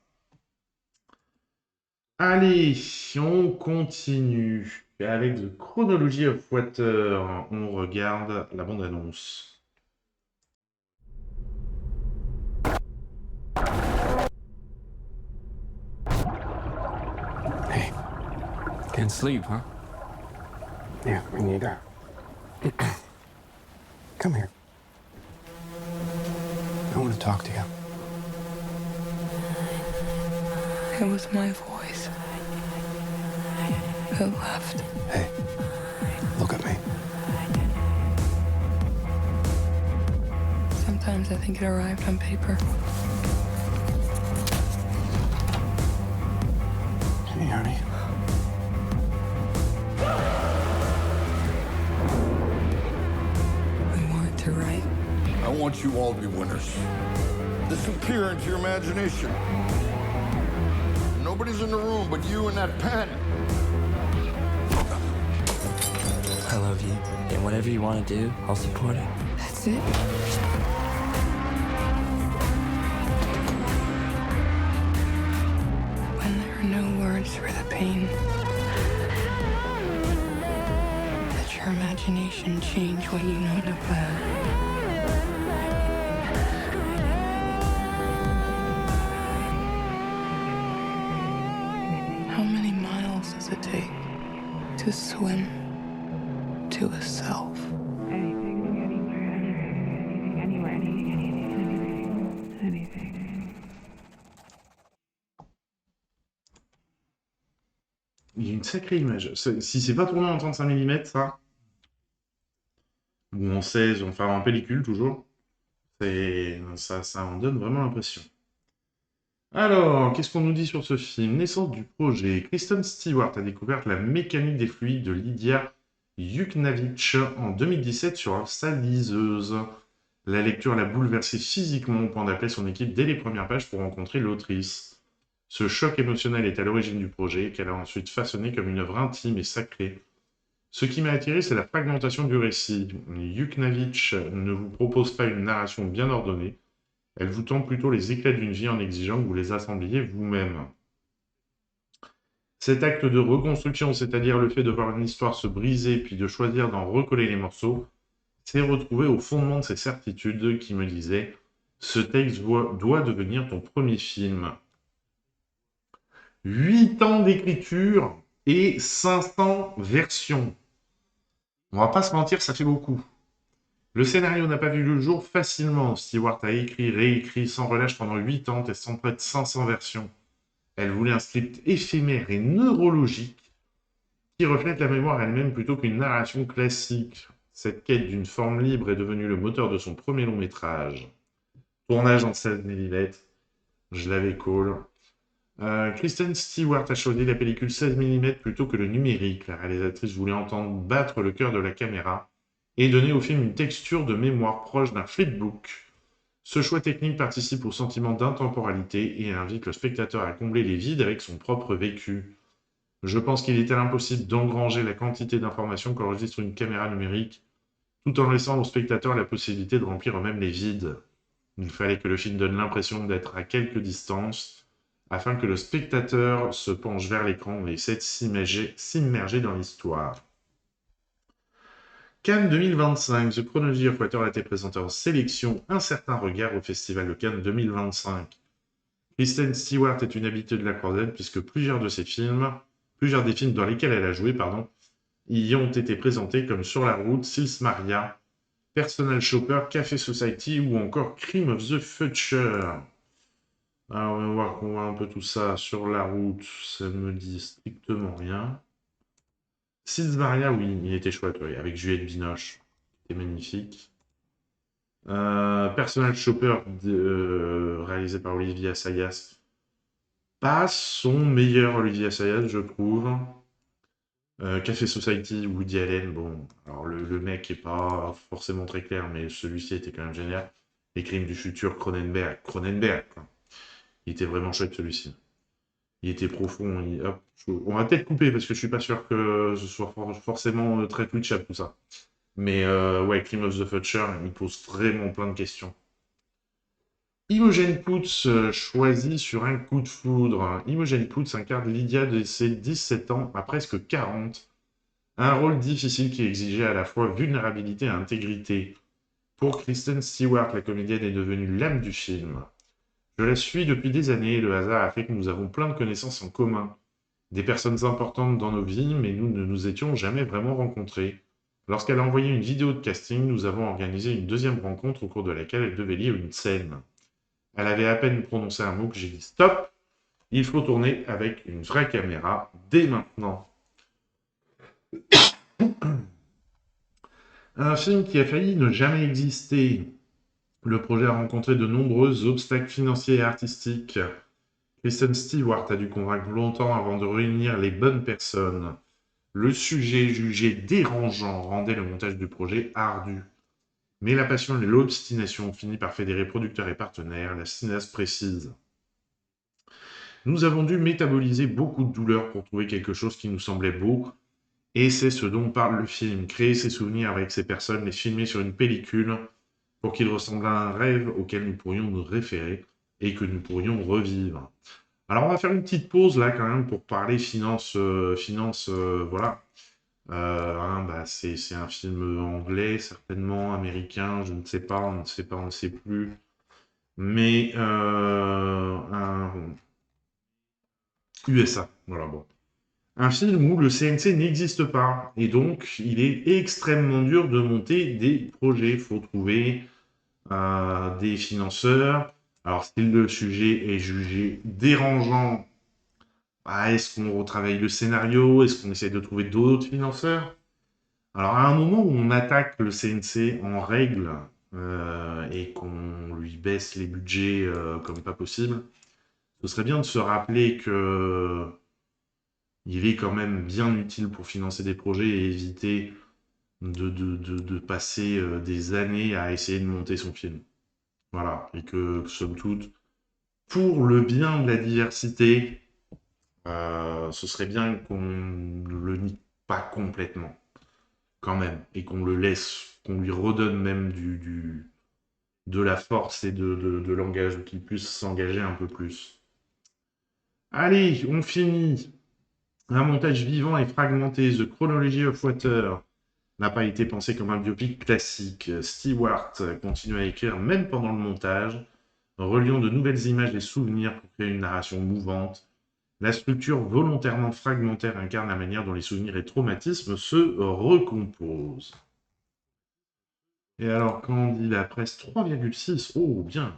Allez, on continue. Avec The Chronology of Water, on regarde la bande-annonce. Can't sleep, huh? Yeah, me neither. Come here. I want to talk to you. It was my voice who left. Hey, look at me. Sometimes I think it arrived on paper. Hey, honey. We wanted to write. I want you all to be winners. Disappear into your imagination. Nobody's in the room but you and that pen. I love you. And whatever you want to do, I'll support it. That's it. When there are no words for the pain, let your imagination change what you know to plan. How many miles does it take to swim to a self? Il y a une sacrée image. Si c'est pas tourné en 35 mm, ça, ou en 16, enfin en pellicule toujours, ça en donne vraiment l'impression. Alors, qu'est-ce qu'on nous dit sur ce film? Naissance du projet. Kristen Stewart a découvert la mécanique des fluides de Lydia Yuknavitch en 2017 sur sa liseuse. La lecture l'a bouleversée physiquement au point d'appeler son équipe dès les premières pages pour rencontrer l'autrice. Ce choc émotionnel est à l'origine du projet, qu'elle a ensuite façonné comme une œuvre intime et sacrée. Ce qui m'a attiré, c'est la fragmentation du récit. Yuknavitch ne vous propose pas une narration bien ordonnée, elle vous tend plutôt les éclats d'une vie en exigeant que vous les assembliez vous-même. Cet acte de reconstruction, c'est-à-dire le fait de voir une histoire se briser puis de choisir d'en recoller les morceaux, s'est retrouvé au fondement de ces certitudes qui me disaient « Ce texte doit devenir ton premier film ». 8 ans d'écriture et 500 versions. On va pas se mentir, ça fait beaucoup. Le scénario n'a pas vu le jour facilement. Stewart a écrit, réécrit sans relâche pendant 8 ans, testant près de 500 versions. Elle voulait un script éphémère et neurologique. qui reflète la mémoire elle-même plutôt qu'une narration classique. Cette quête d'une forme libre est devenue le moteur de son premier long métrage. Tournage en 16 mm, je l'avais call. Kristen Stewart a choisi la pellicule 16 mm plutôt que le numérique. La réalisatrice voulait entendre battre le cœur de la caméra et donner au film une texture de mémoire proche d'un flipbook. Ce choix technique participe au sentiment d'intemporalité et invite le spectateur à combler les vides avec son propre vécu. Je pense qu'il était impossible d'engranger la quantité d'informations qu'enregistre une caméra numérique, tout en laissant au spectateur la possibilité de remplir eux-mêmes les vides. Il fallait que le film donne l'impression d'être à quelque distance, afin que le spectateur se penche vers l'écran et essaie de s'immerger dans l'histoire. Cannes 2025, The Chronology of Water a été présenté en sélection Un certain regard au Festival de Cannes 2025. Kristen Stewart est une habituée de la croisette puisque plusieurs des films dans lesquels elle a joué, y ont été présentés comme Sur la route, Sils Maria, Personal Shopper, Café Society ou encore Crime of the Future. Alors, on va voir qu'on voit un peu tout ça. Sur la route, ça ne me dit strictement rien. Sils Maria, oui, il était chouette, oui, avec Juliette Binoche. C'était magnifique. Personal Shopper, réalisé par Olivier Assayas. Pas son meilleur Olivier Assayas, je trouve. Café Society, Woody Allen, bon, alors le mec est pas forcément très clair, mais celui-ci était quand même génial. Les Crimes du futur, Cronenberg, quoi. Il était vraiment chouette celui-ci. Il était profond. On va peut-être couper parce que je suis pas sûr que ce soit forcément très twitchable tout ça. Mais ouais, Crime of the Future, il pose vraiment plein de questions. Imogen Poots choisit sur un coup de foudre. Imogen Poots incarne Lydia de ses 17 ans à presque 40. Un rôle difficile qui exigeait à la fois vulnérabilité et intégrité. Pour Kristen Stewart, la comédienne est devenue l'âme du film. Je la suis depuis des années et le hasard a fait que nous avons plein de connaissances en commun. Des personnes importantes dans nos vies, mais nous ne nous étions jamais vraiment rencontrés. Lorsqu'elle a envoyé une vidéo de casting, nous avons organisé une deuxième rencontre au cours de laquelle elle devait lire une scène. Elle avait à peine prononcé un mot que j'ai dit « Stop !» Il faut tourner avec une vraie caméra dès maintenant. Un film qui a failli ne jamais exister. Le projet a rencontré de nombreux obstacles financiers et artistiques. Kristen Stewart a dû convaincre longtemps avant de réunir les bonnes personnes. Le sujet jugé dérangeant rendait le montage du projet ardu. Mais la passion et l'obstination ont fini par fédérer producteurs et partenaires, la cinéaste précise. Nous avons dû métaboliser beaucoup de douleurs pour trouver quelque chose qui nous semblait beau, et c'est ce dont parle le film, créer ses souvenirs avec ces personnes, les filmer sur une pellicule, pour qu'ils ressemblent à un rêve auquel nous pourrions nous référer et que nous pourrions revivre. Alors on va faire une petite pause là quand même pour parler finance, voilà. C'est un film anglais, certainement, américain, je ne sais pas, on ne sait plus. Mais USA, voilà, bon. Un film où le CNC n'existe pas, et donc il est extrêmement dur de monter des projets. Il faut trouver des financeurs. Alors, si le sujet est jugé dérangeant, est-ce qu'on retravaille le scénario? Est-ce qu'on essaie de trouver d'autres financeurs? Alors, à un moment où on attaque le CNC en règle et qu'on lui baisse les budgets comme pas possible, ce serait bien de se rappeler que il est quand même bien utile pour financer des projets et éviter de passer des années à essayer de monter son film. Voilà, et que, somme toute, pour le bien de la diversité, ce serait bien qu'on ne le nie pas complètement, quand même, et qu'on le laisse, qu'on lui redonne même de la force et de l'engagement, qu'il puisse s'engager un peu plus. Allez, on finit. Un montage vivant et fragmenté, The Chronology of Water, n'a pas été pensé comme un biopic classique. Stewart continue à écrire même pendant le montage, reliant de nouvelles images et souvenirs pour créer une narration mouvante. La structure volontairement fragmentaire incarne la manière dont les souvenirs et traumatismes se recomposent. Et alors, quand on dit la presse 3,6, oh bien.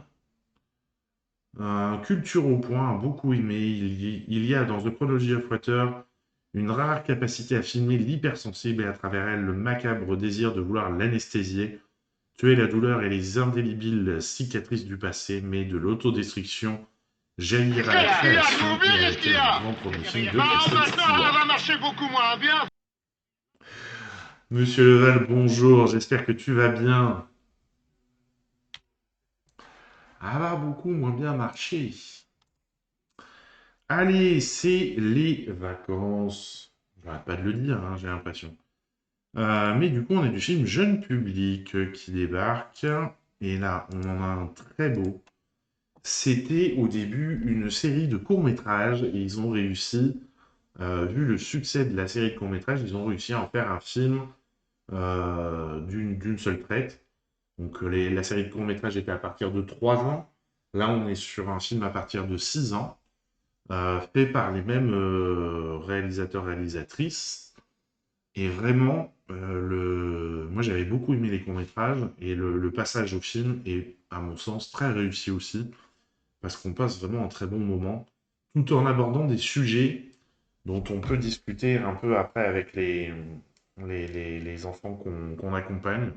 Culture au point, beaucoup aimé. Il y a dans The Chronology of Water Une rare capacité à filmer l'hypersensible et à travers elle le macabre désir de vouloir l'anesthésier, tuer la douleur et les indélébiles cicatrices du passé, mais de l'autodestruction jaillira la création et avec elle un grand premier film de Christophe Stewart. va marcher beaucoup moins bien. Monsieur Leval, bonjour, j'espère que tu vas bien. Ah va beaucoup moins bien marcher. Allez, c'est les vacances. J'arrête pas de le dire, hein, j'ai l'impression. Mais du coup, on a du film jeune public qui débarque. Et là, on en a un très beau. C'était au début une série de courts-métrages. Et ils ont réussi, vu le succès de la série de courts-métrages, ils ont réussi à en faire un film d'une seule traite. Donc la série de courts-métrages était à partir de 3 ans. Là, on est sur un film à partir de 6 ans. Fait par les mêmes réalisateurs-réalisatrices. Et vraiment, moi j'avais beaucoup aimé les courts-métrages, et le passage au film est, à mon sens, très réussi aussi, parce qu'on passe vraiment un très bon moment, tout en abordant des sujets dont on peut discuter un peu après avec les enfants qu'on accompagne.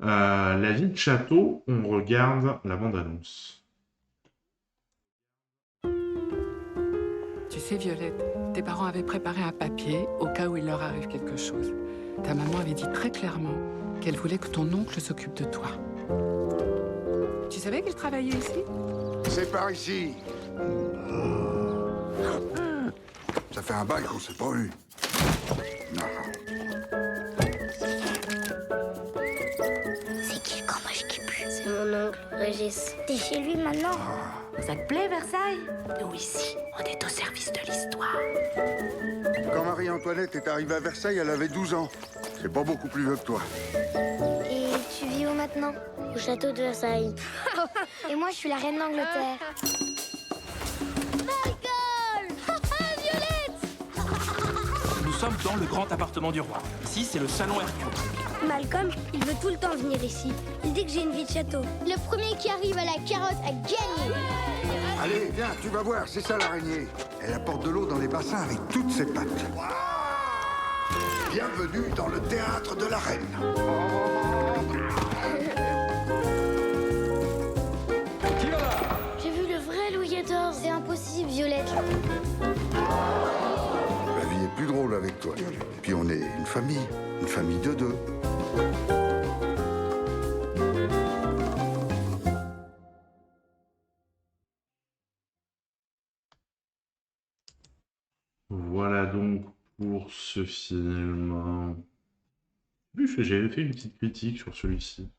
La vie de château, on regarde la bande-annonce. Tu sais, Violette, tes parents avaient préparé un papier au cas où il leur arrive quelque chose. Ta maman avait dit très clairement qu'elle voulait que ton oncle s'occupe de toi. Tu savais qu'il travaillait ici? C'est par ici. Ça fait un bail qu'on s'est pas eu. C'est qui le grand moche qui pue? C'est mon oncle, Régis. T'es chez lui maintenant? Ça te plaît, Versailles? Nous, ici, on est au service de l'histoire. Quand Marie-Antoinette est arrivée à Versailles, elle avait 12 ans. C'est pas beaucoup plus vieux que toi. Et tu vis où maintenant? Au château de Versailles. Et moi, je suis la reine d'Angleterre. Michael! Violette! Nous sommes dans le grand appartement du roi. Ici, c'est le salon Hercule. Malcolm, il veut tout le temps venir ici. Il dit que j'ai une vie de château. Le premier qui arrive à la carotte a gagné. Allez, viens, tu vas voir, c'est ça l'araignée. Elle apporte de l'eau dans les bassins avec toutes ses pattes. Bienvenue dans le théâtre de la reine. J'ai vu le vrai Louis XIV. C'est impossible, Violette. La vie est plus drôle avec toi. Puis on est une famille de deux. Voilà donc pour ce film. J'avais fait une petite critique sur celui-ci.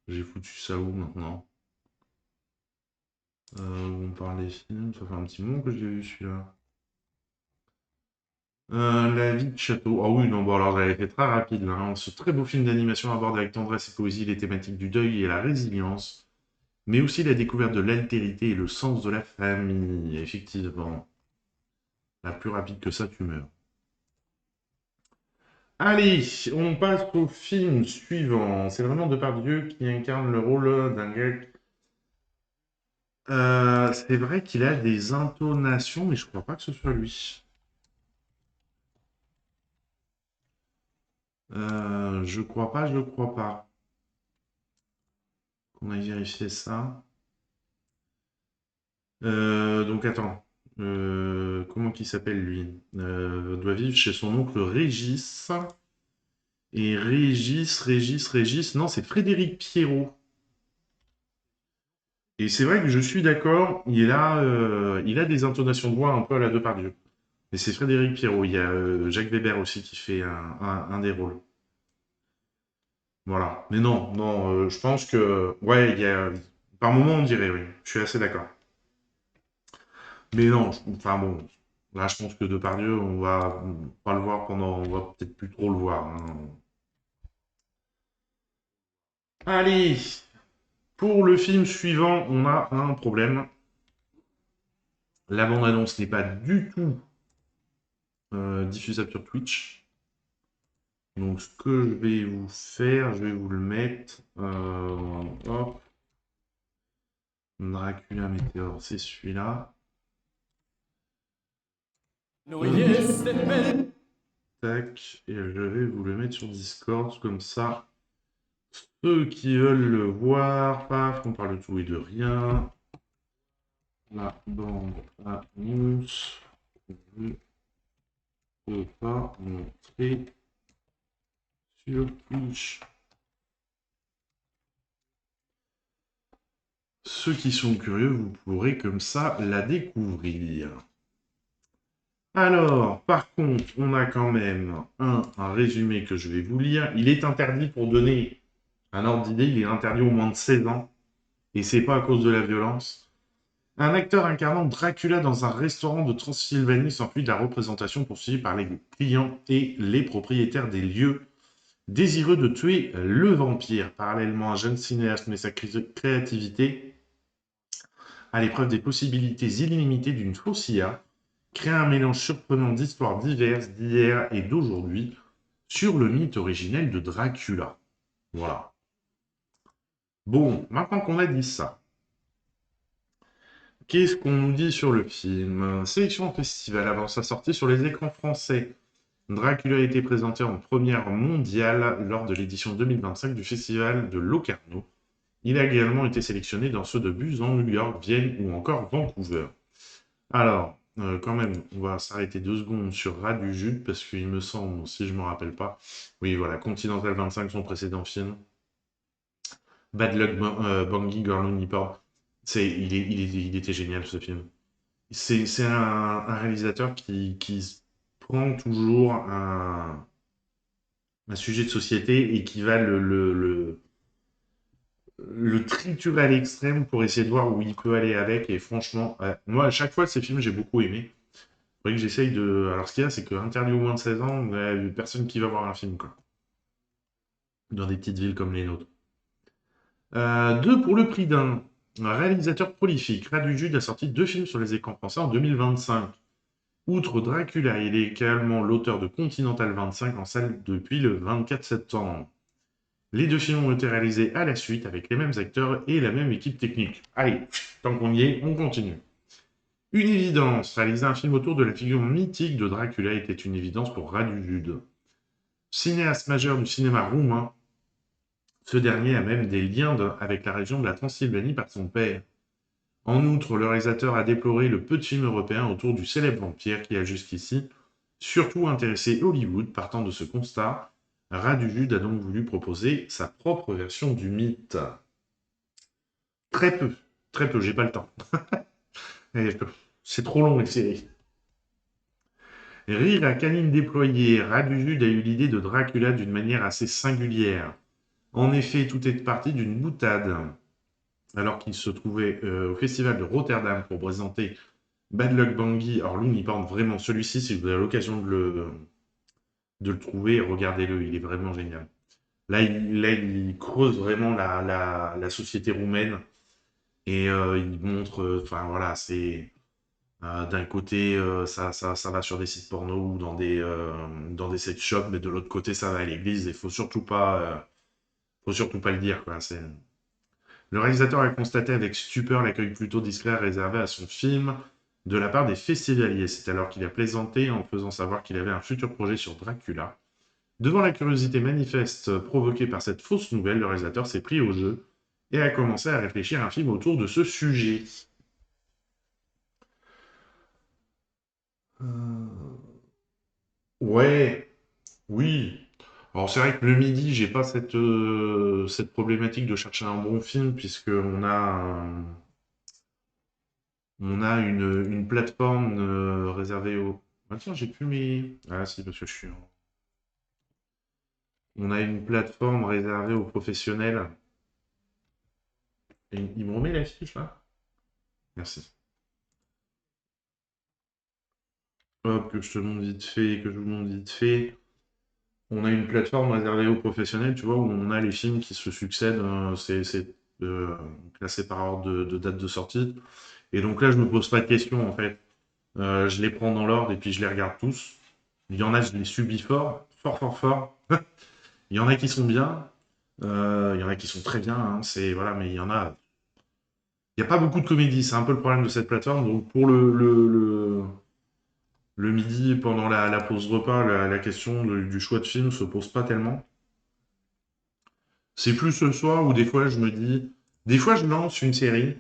J'ai foutu ça où maintenant? Où on parle des films, ça fait un petit moment que j'ai vu celui-là. La vie de château. Ah oui, non, bon alors j'avais fait très rapide là, hein. Ce très beau film d'animation aborde avec tendresse et poésie les thématiques du deuil et la résilience, mais aussi la découverte de l'altérité et le sens de la famille. Effectivement. La plus rapide que ça, tu meurs. Allez, on passe au film suivant. C'est vraiment Depardieu qui incarne le rôle d'un gars. C'est vrai qu'il a des intonations, mais je crois pas que ce soit lui. Je crois pas. On a vérifié ça. Donc attends. Comment qu'il s'appelle lui? Doit vivre chez son oncle Régis. Et Régis. Non, c'est Frédéric Pierrot. Et c'est vrai que je suis d'accord, il a des intonations de voix un peu à la Depardieu. Mais c'est Frédéric Pierrot. Il y a Jacques Weber aussi qui fait un des rôles. Voilà. Mais non, je pense que... Ouais, il y a... Par moment, on dirait, oui. Je suis assez d'accord. Mais non, enfin bon... Là, je pense que Depardieu, on va pas le voir pendant... On va peut-être plus trop le voir. Hein. Allez! Pour le film suivant, on a un problème. La bande-annonce n'est pas du tout diffusable sur Twitch. Donc, ce que je vais vous faire, je vais vous le mettre. Hop. Dracula Météore, c'est celui-là. Tac, et je vais vous le mettre sur Discord, comme ça. Ceux qui veulent le voir, paf, on parle de tout et de rien. La bande à mousse. Je ne peux pas montrer sur Twitch. Ceux qui sont curieux, vous pourrez comme ça la découvrir. Alors, par contre, on a quand même un résumé que je vais vous lire. Il est interdit, pour donner un ordre d'idée, il est interdit au moins de 16 ans. Et c'est pas à cause de la violence. Un acteur incarnant Dracula dans un restaurant de Transylvanie s'enfuit de la représentation poursuivie par les clients et les propriétaires des lieux, désireux de tuer le vampire. Parallèlement, un jeune cinéaste met sa créativité à l'épreuve des possibilités illimitées d'une fausse IA, créer un mélange surprenant d'histoires diverses d'hier et d'aujourd'hui sur le mythe originel de Dracula. Voilà. Bon, maintenant qu'on a dit ça, qu'est-ce qu'on nous dit sur le film? Sélection festival avant sa sortie sur les écrans français. Dracula a été présenté en première mondiale lors de l'édition 2025 du festival de Locarno. Il a également été sélectionné dans ceux de Busan, New York, Vienne ou encore Vancouver. Alors, quand même, on va s'arrêter 2 secondes sur Rat du Jude, parce qu'il me semble, si je ne me rappelle pas, oui, voilà, Continental 25, son précédent film. Bad Luck Bangui, Girl Unicorn. Il était génial, ce film. C'est un réalisateur qui prend toujours un sujet de société et qui va le triturer à l'extrême pour essayer de voir où il peut aller avec. Et franchement, moi, à chaque fois, ces films, j'ai beaucoup aimé. C'est vrai que j'essaye de... Alors, ce qu'il y a, c'est qu'interdit au moins de 16 ans, il n'y a personne qui va voir un film, quoi. Dans des petites villes comme les nôtres. 2 pour le prix d'un. Un réalisateur prolifique, Rat du Jude a sorti 2 films sur les écrans français en 2025. Outre Dracula, il est également l'auteur de Continental 25 en salle depuis le 24 septembre. Les 2 films ont été réalisés à la suite avec les mêmes acteurs et la même équipe technique. Allez, tant qu'on y est, on continue. Une évidence, réaliser un film autour de la figure mythique de Dracula était une évidence pour Rat du Jude. Cinéaste majeur du cinéma roumain, ce dernier a même des liens avec la région de la Transylvanie par son père. En outre, le réalisateur a déploré le peu de films européens autour du célèbre vampire qui a jusqu'ici surtout intéressé Hollywood. Partant de ce constat, Rat du Jude a donc voulu proposer sa propre version du mythe. Très peu, j'ai pas le temps. C'est trop long les séries. Rire à canine déployée, Rat du Jude a eu l'idée de Dracula d'une manière assez singulière. En effet, tout est parti d'une boutade. Alors qu'il se trouvait au festival de Rotterdam pour présenter Bad Luck Bangui, alors l'unicorn, vraiment celui-ci, si vous avez l'occasion de le trouver, regardez-le, il est vraiment génial. Là, il creuse vraiment la société roumaine et il montre, enfin voilà, c'est d'un côté, ça va sur des sites porno ou dans des sex shops, mais de l'autre côté, ça va à l'église et faut surtout pas le dire, quoi. Le réalisateur a constaté avec stupeur l'accueil plutôt discret réservé à son film de la part des festivaliers. C'est alors qu'il a plaisanté en faisant savoir qu'il avait un futur projet sur Dracula. Devant la curiosité manifeste provoquée par cette fausse nouvelle, le réalisateur s'est pris au jeu et a commencé à réfléchir à un film autour de ce sujet. Ouais, oui. Alors c'est vrai que le midi, j'ai pas cette problématique de chercher un bon film, puisque on a une plateforme réservée aux... Ah tiens, j'ai plus mes... Ah si, parce que je suis... On a une plateforme réservée aux professionnels. Et il me remet la fiche, là? Merci. Hop, que je te montre vite fait, On a une plateforme réservée aux professionnels, tu vois, où on a les films qui se succèdent, c'est classé par ordre de date de sortie. Et donc là, je me pose pas de questions, en fait. Je les prends dans l'ordre et puis je les regarde tous. Il y en a, je les subis fort. Il y en a qui sont bien, il y en a qui sont très bien, hein, voilà, mais il y en a... Il n'y a pas beaucoup de comédies, c'est un peu le problème de cette plateforme. Donc pour le Le midi, pendant la pause repas, la question du choix de film se pose pas tellement. C'est plus ce soir où des fois je me dis... Des fois je lance une série.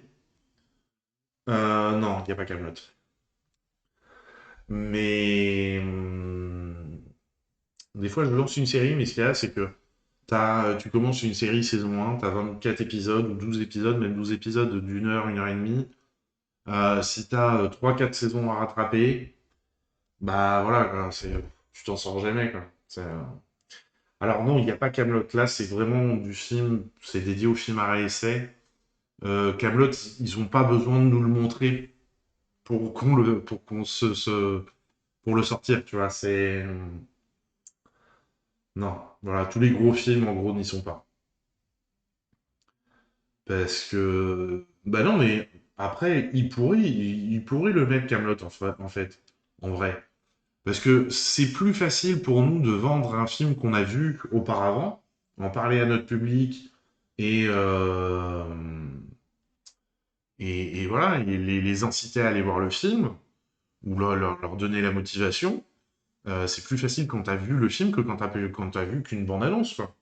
Non, il n'y a pas Kaamelott. Mais... Des fois je lance une série, mais ce qu'il y a, c'est que tu commences une série saison 1, tu as 24 épisodes ou 12 épisodes, même 12 épisodes d'une heure, une heure et demie. Si tu as 3-4 saisons à rattraper, bah voilà, quoi, tu t'en sors jamais, quoi. Alors non, il n'y a pas Kaamelott. Là, c'est vraiment du film, c'est dédié au film à essai. Kaamelott, ils n'ont pas besoin de nous le montrer pour le sortir, tu vois. Non, voilà, tous les gros films, en gros, n'y sont pas. Parce que... Bah non, mais après, il pourrait le mettre Kaamelott, en fait, en vrai. Parce que c'est plus facile pour nous de vendre un film qu'on a vu auparavant, en parler à notre public, et voilà, et les inciter à aller voir le film, ou leur donner la motivation. C'est plus facile quand t'as vu le film que quand t'as vu qu'une bande-annonce, quoi.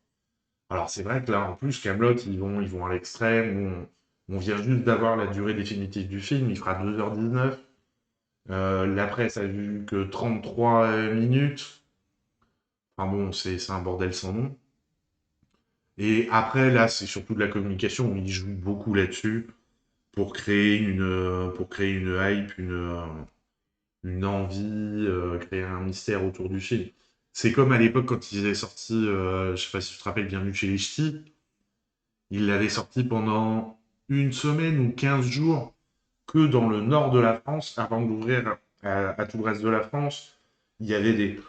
Alors c'est vrai que là, en plus, Kaamelott, ils vont à l'extrême, on vient juste d'avoir la durée définitive du film, il fera 2h19. La presse a vu que 33 minutes. Enfin bon, c'est un bordel sans nom. Et après, là, c'est surtout de la communication, ils jouent beaucoup là-dessus pour créer une hype, une envie, créer un mystère autour du film. C'est comme à l'époque quand ils avaient sorti, je sais pas si tu te rappelles, Bienvenue chez les Ch'tis, ils l'avaient sorti pendant une semaine ou 15 jours que dans le nord de la France, avant d'ouvrir à tout le reste de la France. Il y avait des...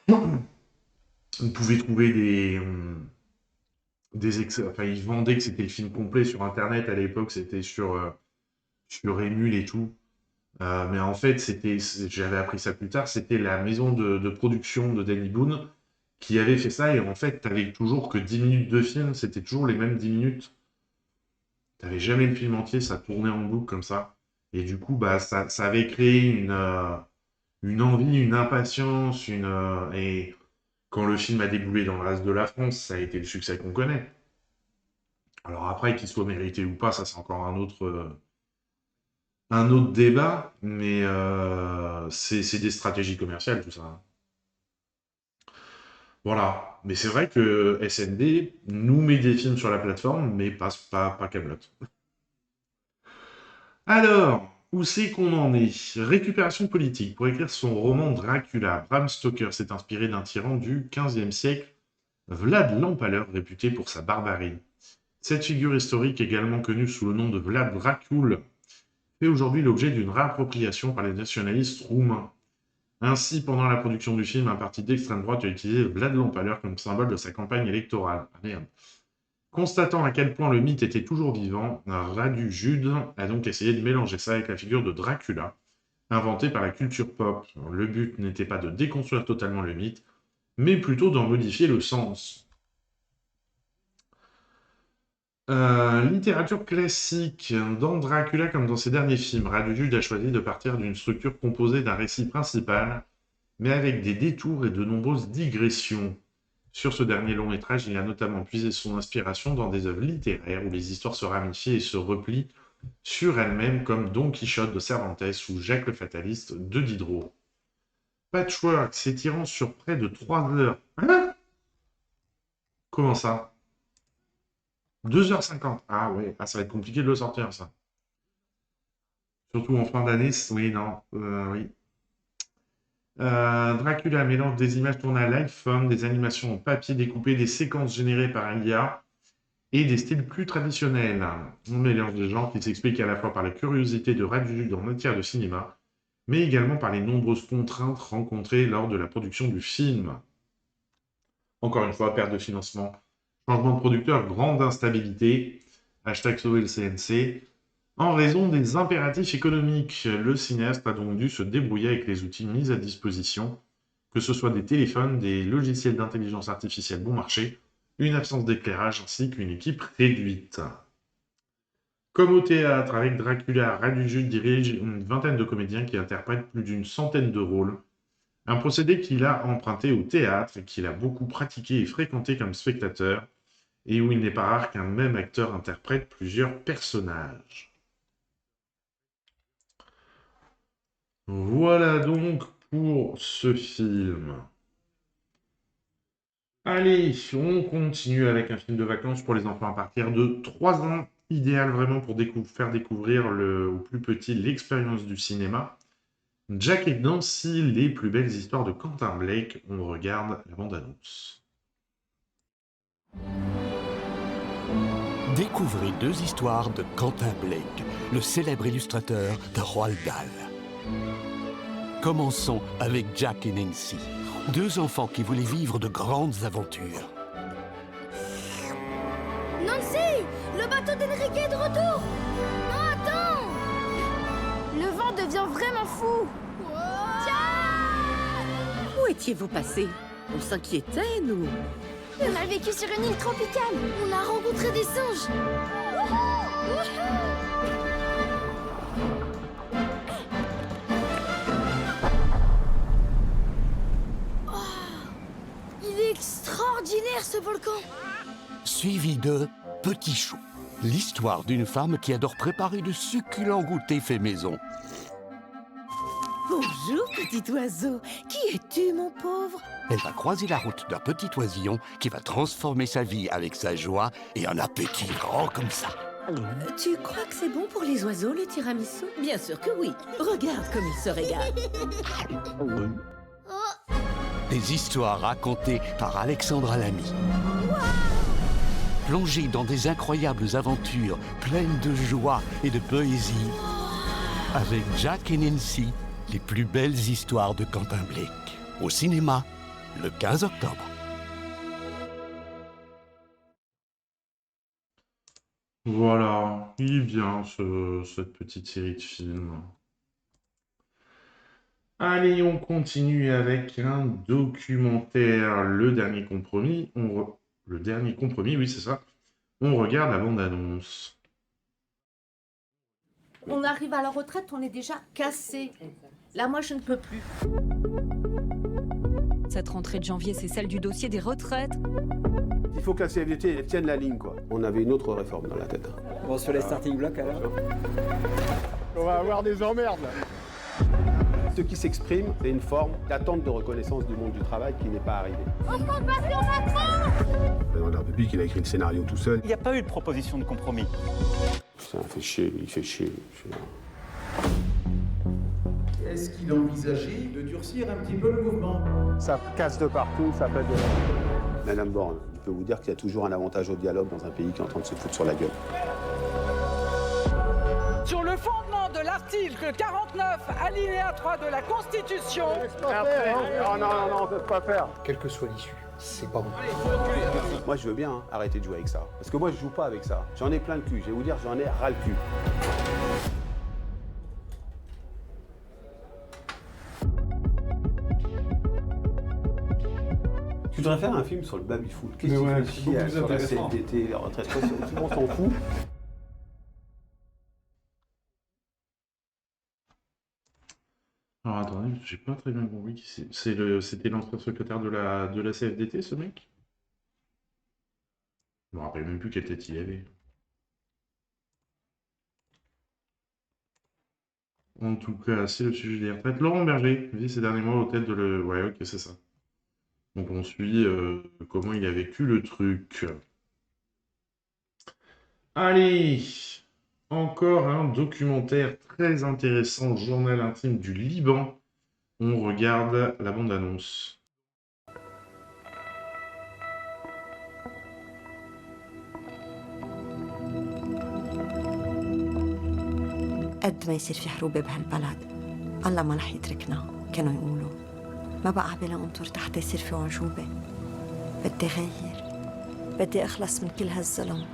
On pouvait trouver enfin, ils vendaient que c'était le film complet sur Internet. À l'époque, c'était sur Emule et tout. Mais en fait, j'avais appris ça plus tard, c'était la maison de production de Danny Boone qui avait fait ça. Et en fait, t'avais toujours que 10 minutes de film, c'était toujours les mêmes 10 minutes. T'avais jamais le film entier, ça tournait en boucle comme ça. Et du coup, bah, ça avait créé une envie, une impatience, et quand le film a déboulé dans le reste de la France, ça a été le succès qu'on connaît. Alors après, qu'il soit mérité ou pas, ça c'est encore un autre débat, mais c'est des stratégies commerciales, tout ça. Voilà. Mais c'est vrai que SND nous met des films sur la plateforme, mais pas Kaamelott. Alors, où c'est qu'on en est? Récupération politique. Pour écrire son roman Dracula, Bram Stoker s'est inspiré d'un tyran du XVe siècle, Vlad l'Empaleur, réputé pour sa barbarie. Cette figure historique, également connue sous le nom de Vlad Dracul, fait aujourd'hui l'objet d'une réappropriation par les nationalistes roumains. Ainsi, pendant la production du film, un parti d'extrême droite a utilisé Vlad l'Empaleur comme symbole de sa campagne électorale. Ah, merde. Constatant à quel point le mythe était toujours vivant, Radu Jude a donc essayé de mélanger ça avec la figure de Dracula, inventée par la culture pop. Le but n'était pas de déconstruire totalement le mythe, mais plutôt d'en modifier le sens. Littérature classique. Dans Dracula, comme dans ses derniers films, Radu Jude a choisi de partir d'une structure composée d'un récit principal, mais avec des détours et de nombreuses digressions. Sur ce dernier long métrage, il a notamment puisé son inspiration dans des œuvres littéraires où les histoires se ramifient et se replient sur elles-mêmes, comme Don Quichotte de Cervantes ou Jacques le Fataliste de Diderot. Patchwork s'étirant sur près de 3 heures. Hein? Comment ça? 2h50. Ah ouais, ça va être compliqué de le sortir, ça. Surtout en fin d'année, oui, non, oui. Dracula mélange des images tournées à l'iPhone, des animations en papier découpé, des séquences générées par IA et des styles plus traditionnels. On mélange des genres qui s'expliquent à la fois par la curiosité de Radu Jude en matière de cinéma, mais également par les nombreuses contraintes rencontrées lors de la production du film. Encore une fois, perte de financement, changement de producteur, grande instabilité, #sauver le CNC. En raison des impératifs économiques, le cinéaste a donc dû se débrouiller avec les outils mis à disposition, que ce soit des téléphones, des logiciels d'intelligence artificielle bon marché, une absence d'éclairage ainsi qu'une équipe réduite. Comme au théâtre, avec Dracula, Raduju dirige une vingtaine de comédiens qui interprètent plus d'une centaine de rôles. Un procédé qu'il a emprunté au théâtre, qu'il a beaucoup pratiqué et fréquenté comme spectateur, et où il n'est pas rare qu'un même acteur interprète plusieurs personnages. Voilà donc pour ce film. Allez, on continue avec un film de vacances pour les enfants à partir de 3 ans. Idéal vraiment pour faire découvrir aux plus petits l'expérience du cinéma. Jack et Nancy, les plus belles histoires de Quentin Blake. On regarde la bande-annonce. Découvrez 2 histoires de Quentin Blake, le célèbre illustrateur de Roald Dahl. Commençons avec Jack et Nancy, 2 enfants qui voulaient vivre de grandes aventures. Nancy, le bateau d'Enrique est de retour. Non, attends. Le vent devient vraiment fou. Où étiez-vous passé? On s'inquiétait, nous. On a vécu sur une île tropicale. On a rencontré des singes. Il est extraordinaire, ce volcan. Suivi de Petit Chou, l'histoire d'une femme qui adore préparer de succulents goûters faits maison. Bonjour, petit oiseau. Qui es-tu, mon pauvre? Elle va croiser la route d'un petit oisillon qui va transformer sa vie avec sa joie et un appétit grand comme ça. Tu crois que c'est bon pour les oiseaux, le tiramisu? Bien sûr que oui. Regarde comme il se régale. Des histoires racontées par Alexandra Lamy. Plongée dans des incroyables aventures pleines de joie et de poésie. Avec Jack et Nancy, les plus belles histoires de Quentin Blake. Au cinéma, le 15 octobre. Voilà, il est bien cette petite série de films. Allez, on continue avec un documentaire, Le Dernier Compromis. Le Dernier Compromis, oui, c'est ça. On regarde la bande-annonce. On arrive à la retraite, on est déjà cassé. Là, moi, je ne peux plus. Cette rentrée de janvier, c'est celle du dossier des retraites. Il faut que la CFDT tienne la ligne, quoi. On avait une autre réforme dans la tête. Bon, sur les starting blocks, alors. On va avoir des emmerdes, là. Ce qui s'exprime, c'est une forme d'attente de reconnaissance du monde du travail qui n'est pas arrivée. On compte pas sur Macron. Le président de la République, il a écrit le scénario tout seul. Il n'y a pas eu de proposition de compromis. Ça fait chier, il fait chier. Est-ce qu'il envisageait de durcir un petit peu le mouvement? Ça casse de partout, ça fait de... Madame Borne, je peux vous dire qu'il y a toujours un avantage au dialogue dans un pays qui est en train de se foutre sur la gueule. Sur le fondement de l'article 49, alinéa 3 de la Constitution... Non, on peut pas faire. Quelle que soit l'issue, c'est pas bon. Moi, je veux bien arrêter de jouer avec ça. Parce que moi, je joue pas avec ça. J'en ai plein le cul. Je vais vous dire, j'en ai ras le cul. Tu devrais faire un film sur le baby-foot. Qu'est-ce que tu fais sur la CFDT, la retraite? Tout le monde s'en fout. Alors attendez, j'ai pas très bien compris qui c'est. C'était l'ancien secrétaire de la CFDT, ce mec? Je me rappelle même plus quelle tête il avait. En tout cas, c'est le sujet des retraites. Laurent Berger vit ces derniers mois au tête de le... Ouais, ok, c'est ça. Donc on suit comment il a vécu le truc. Allez, encore un documentaire très intéressant, Journal intime du Liban. On regarde la bande-annonce. قد ما يصير في حروب بهالبلد الله ما رح يتركنا كانوا يقولوا ما بقى عبالي انطر حتى يصير في عجوبة بدي غير بدي اخلص من كل هالظلم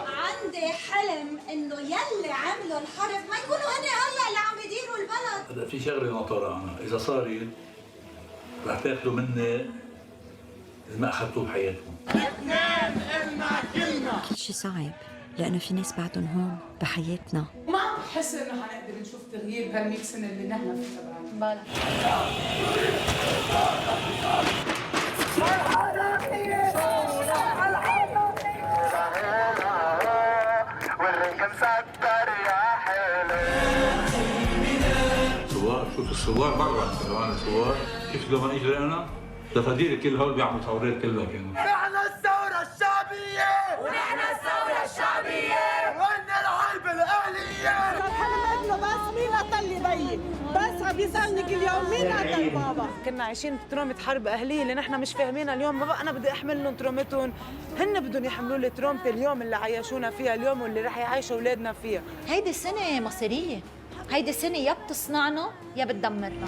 عندي حلم انه يلي عملوا الحرب ما يكونوا هن هلا اللي عم يديروا البلد. هذا في شغله ناطره انا اذا صارت رح تاخذوا مني ما اخذتوه بحياتكم. كل شي صعب لأنه في ناس بعدهم هون بحياتنا. ما بحس انه حنقدر نشوف تغيير بهال100 سنه اللي نحن فيها بلا. صور، شوف الصور برا كمان الصور، كيف لما اجي انا تفاديل كل هول بيعملوا ثورات كلها كانوا. نحن الثورة الشعبية ونحن الثورة الشعبية وإن الحرب الأهلية. الحلم انه بس مين قتل بيي، بس عم يسألني كل يوم مين قتل بابا. كنا عايشين ترومة حرب أهلية اللي نحن مش فاهمينها اليوم، ما بقى أنا بدي أحمل لهم ترومتهم، هن بدهم يحملوا لي ترومة اليوم اللي عايشونا فيها اليوم واللي رح يعيشوا أولادنا فيها. هيدي السنة مصيرية، هيدي السنة يا بتصنعنا يا بتدمرنا.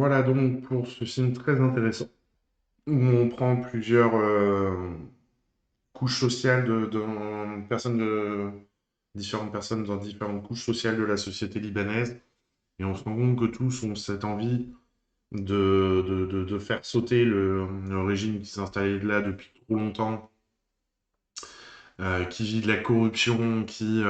Voilà donc pour ce film très intéressant, où on prend plusieurs couches sociales différentes personnes dans différentes couches sociales de la société libanaise, et on se rend compte que tous ont cette envie de faire sauter le régime qui s'est installé là depuis trop longtemps, qui vit de la corruption, qui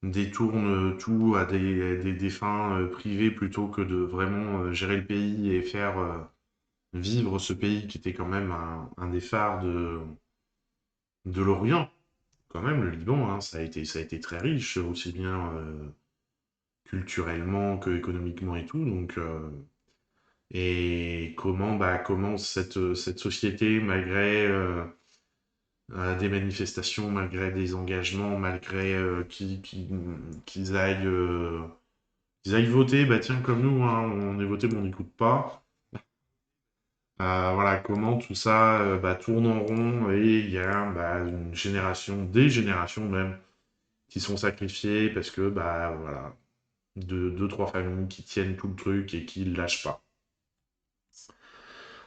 détourne tout à des fins privées plutôt que de vraiment gérer le pays et faire vivre ce pays qui était quand même un des phares de l'Orient. Quand même, le Liban, hein, ça a été très riche, aussi bien culturellement que économiquement et tout. Donc, et comment cette société, malgré des manifestations, malgré des engagements, malgré qu'ils aillent voter, bah tiens, comme nous, hein, on est voté, mais on n'écoute pas. Voilà, comment tout ça tourne en rond, et il y a une génération, des générations même, qui sont sacrifiées parce que, voilà, deux, trois familles qui tiennent tout le truc et qui ne lâchent pas.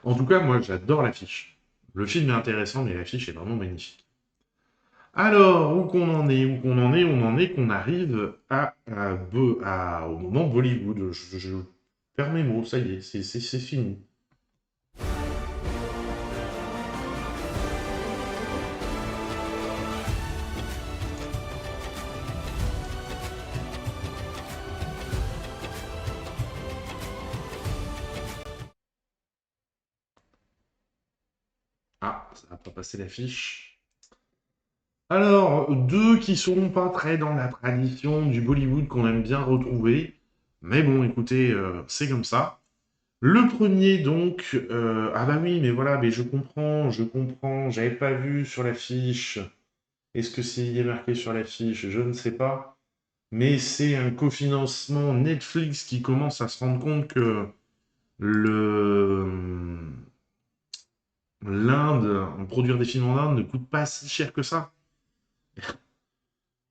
En tout cas, moi, j'adore l'affiche. Le film est intéressant, mais l'affiche est vraiment magnifique. Alors, où qu'on en est, qu'on arrive au moment Bollywood. Je perds mes mots, ça y est, c'est fini. Ah, ça va pas passer l'affiche. Alors, deux qui sont pas très dans la tradition du Bollywood qu'on aime bien retrouver. Mais bon, écoutez, c'est comme ça. Le premier, donc... ah bah oui, mais voilà, mais je comprends. J'avais pas vu sur l'affiche. Est-ce que il est marqué sur l'affiche? Je ne sais pas. Mais c'est un cofinancement Netflix qui commence à se rendre compte que l'Inde, produire des films en Inde ne coûte pas si cher que ça.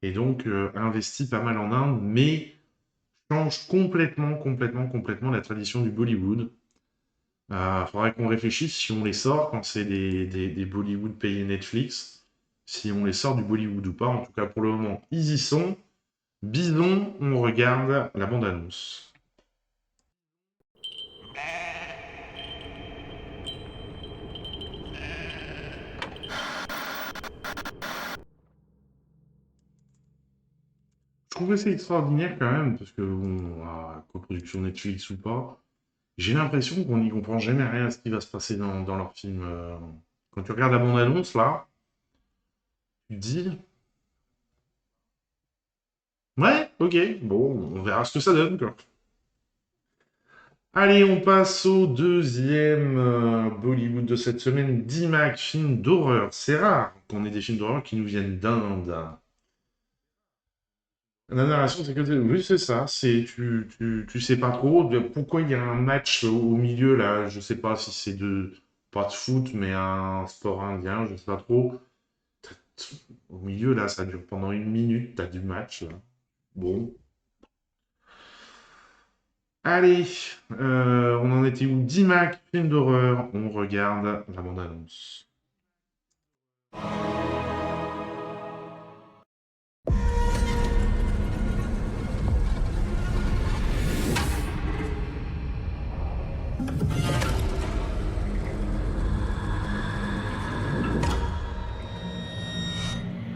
Et donc, investit pas mal en Inde, mais change complètement la tradition du Bollywood. Faudrait qu'on réfléchisse si on les sort quand c'est des Bollywood payés Netflix, si on les sort du Bollywood ou pas. En tout cas, pour le moment, ils y sont. Bison, on regarde la bande-annonce. Je trouve que c'est extraordinaire quand même, parce que, bon, coproduction Netflix ou pas, j'ai l'impression qu'on n'y comprend jamais rien à ce qui va se passer dans leur film. Quand tu regardes la bande-annonce, là, tu te dis... Ouais, ok, bon, on verra ce que ça donne, quoi. Allez, on passe au deuxième Bollywood de cette semaine, DMAC, film d'horreur. C'est rare qu'on ait des films d'horreur qui nous viennent d'Inde. La narration, c'est que... Oui, c'est ça, tu sais pas trop pourquoi il y a un match au milieu, là, je sais pas si c'est pas de foot, mais un sport indien, je sais pas trop. Au milieu, là, ça dure pendant 1 minute, t'as du match, là. Bon. Allez, on en était où? Dimac, film d'horreur. On regarde la bande-annonce.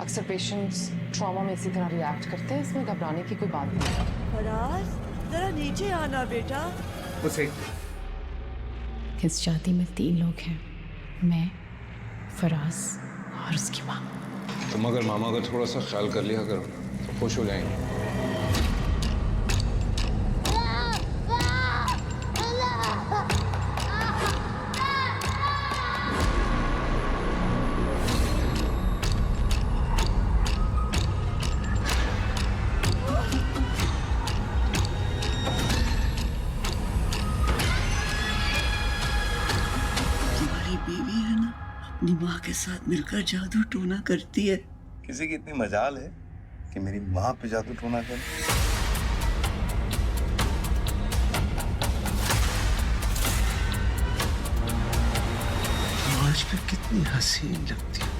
अक्सर patients trauma में इसी तरह रिएक्ट करते हैं, इसमें घबराने की कोई बात नहीं। फराज जरा नीचे आना बेटा। उसे इस शादी में 3 लोग हैं, मैं, फराज और उसकी माँ। तुम अगर मामा का थोड़ा सा ख्याल कर लिया करो तो खुश हो जाएंगे। बीवी है ना, अपनी माँ के साथ मिलकर जादू टोना करती है। किसी की इतनी मजाल है कि मेरी माँ पे जादू टोना करे। आज पे कितनी हसीन लगती है।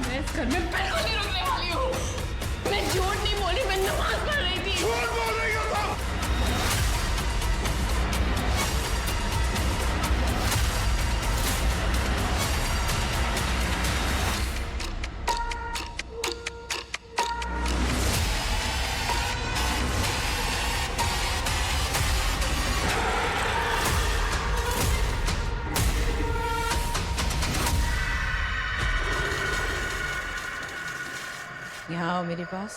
मैं इस घर में बिल्कुल नहीं रुकने वाली हूँ। मैं झूठ नहीं बोली, मैं नमाज पढ़ रही थी। झूठ बोल रही हो तुम। यहाँ आओ मेरे पास।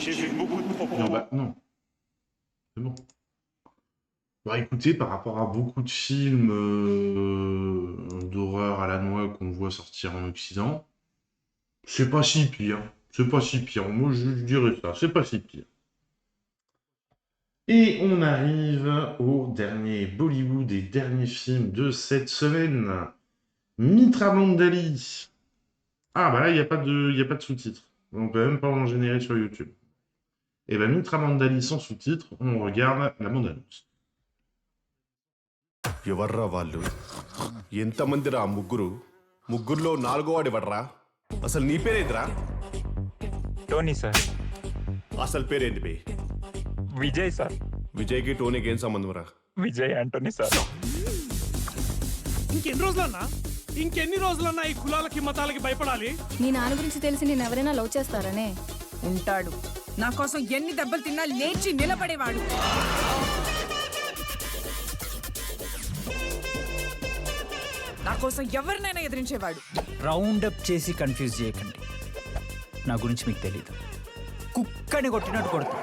J'ai vu beaucoup de propos. Non, bah, non. C'est bon. Bah écoutez, par rapport à beaucoup de films d'horreur à la noix qu'on voit sortir en Occident, c'est pas si pire. C'est pas si pire. Moi, je dirais ça. C'est pas si pire. Et on arrive au dernier Bollywood et dernier film de cette semaine. Mitra Mandali. Ah bah là, il n'y a pas de sous-titres. On peut même pas en générer sur YouTube. Et ben Mitra Mandali sans sous-titres, on regarde la bande-annonce. ఎవర్రా వాళ్ళు ఎంతమందిరా ముగ్గురులో 4వ వాడు ఎవడ్రా అసలు నీ పేరేంద్రా టోనీ సార్ అసలు పేరేంది బే విజయ్ సార్ విజయ్కి టోనీకి ఏం సంబంధం రా విజయ్ ఆంటోనీ సార్ ఇంకెన్ని రోజులన్నా ఈ కులాలకి మతాలకి భయపడాలి నీ నాన్న గురించి తెలిసి నేను ఎవరైనా లవ్ చేస్తారనే ఉంటాడు నా కోసం ఎన్ని దెబ్బలు తిన్నా లేచి నిలబడేవాడు నా కోసం ఎవరినైనా ఎదిరించేవాడు రౌండ్ అప్ చేసి కన్ఫ్యూజ్ చేయకండి నా గురించి మీకు తెలీదు కుక్కని కొట్టినట్టు కొడతా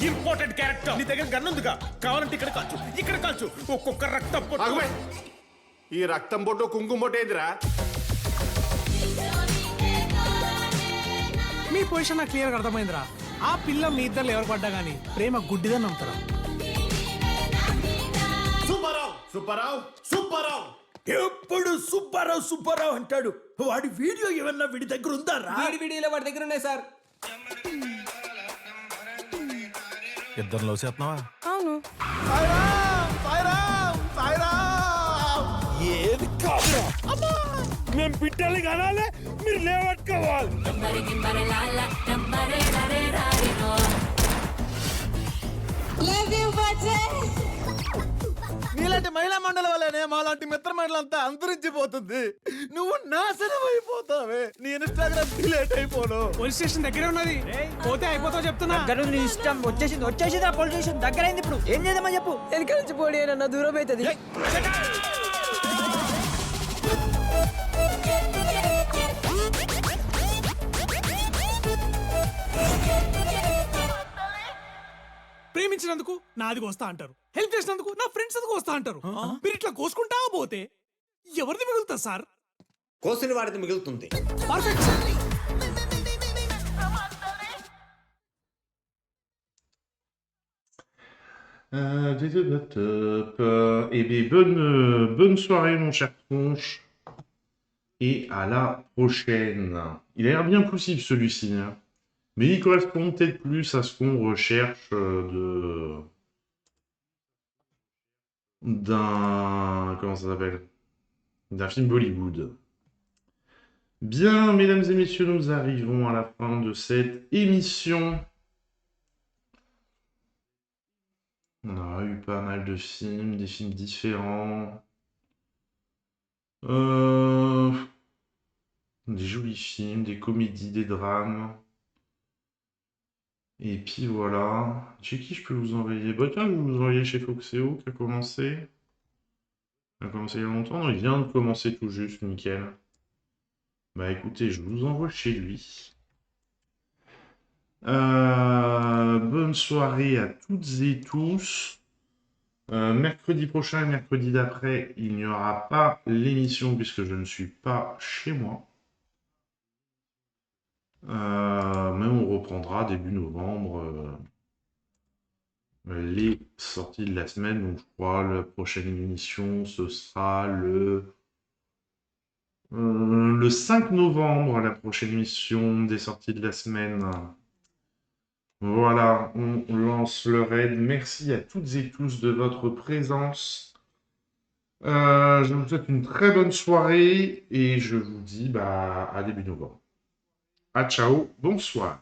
ఇంపార్టెంట్ క్యారెక్టర్ నీ దగ్గర గన్ ఉందిగా కావాలంటే ఇక్కడ కాల్చు ఒక్కొక్క రక్తం పొట్టు ఈ రక్తం పొట్టు కుంకుమ పొట్టు ఏందిరా మీ పొజిషన్ నాకు క్లియర్ అర్థమైందిరా ఆ పిల్ల మీ ఇద్దరు ఎవరు పడ్డా గానీ ప్రేమ గుడ్డిదని నమ్ముతారా సుబ్బారావు ఎప్పుడు సుబ్బారావు అంటాడు వాడి వీడియో ఏమన్నా వీడి దగ్గర ఉందా వీడియోలో వాడి దగ్గర ఉన్నాయి సార్ ఇద్దరు లవ్ చేస్తున్నావా అవును ఏది కాదురా మేము బిడ్డలు కనాలి మీరు లేవట్టుకోవాలి నీలాంటి మహిళా మండలి వల్లనే మాలాంటి మిత్ర మండలంతా అంతరించిపోతుంది నువ్వు నాశనం అయిపోతావే నీ ఇన్స్టాగ్రామ్ డిలీట్ అయిపోను పోలీస్ స్టేషన్ దగ్గరే ఉన్నది పోతే అయిపోతావు చెప్తున్నా దగ్గర నీ ఇష్టం వచ్చేసింది ఆ పోలీస్ స్టేషన్ దగ్గర అయింది ఇప్పుడు ఏం చేద్దామని చెప్పు వెనక నుంచి పోనీ అన్న దూరం అవుతుంది ప్రేమించినందుకు నాది వస్తా అంటారు హెల్ప్ చేసినందుకు నా ఫ్రెండ్స్ అందుకు వస్తా అంటారు మీరు ఇట్లా కోసుకుంటా పోతే ఎవరిది మిగులుతా సార్ కోసిన వాడిది మిగులుతుంది perfect sir Eh bien, bonne soirée, mon cher Tronche. Et à la prochaine. Il a l'air bien poussif, celui-ci. Hein. Mais il correspond peut-être plus à ce qu'on recherche d'un... Comment ça s'appelle? D'un film Bollywood. Bien, mesdames et messieurs, nous arrivons à la fin de cette émission. On a eu pas mal de films, des films différents. Des jolis films, des comédies, des drames. Et puis voilà. Chez qui je peux vous envoyer? Bah tiens, je vais vous envoyer chez Foxeo qui a commencé. Il a commencé il y a longtemps? Non, il vient de commencer tout juste, nickel. Bah écoutez, je vous envoie chez lui. Bonne soirée à toutes et tous. Mercredi prochain et mercredi d'après, il n'y aura pas l'émission puisque je ne suis pas chez moi. Mais on reprendra début novembre les sorties de la semaine. Donc je crois la prochaine émission, ce sera le 5 novembre, la prochaine émission des sorties de la semaine. Voilà, on lance le raid. Merci à toutes et tous de votre présence. Je vous souhaite une très bonne soirée et je vous dis à début novembre. À ciao, bonsoir.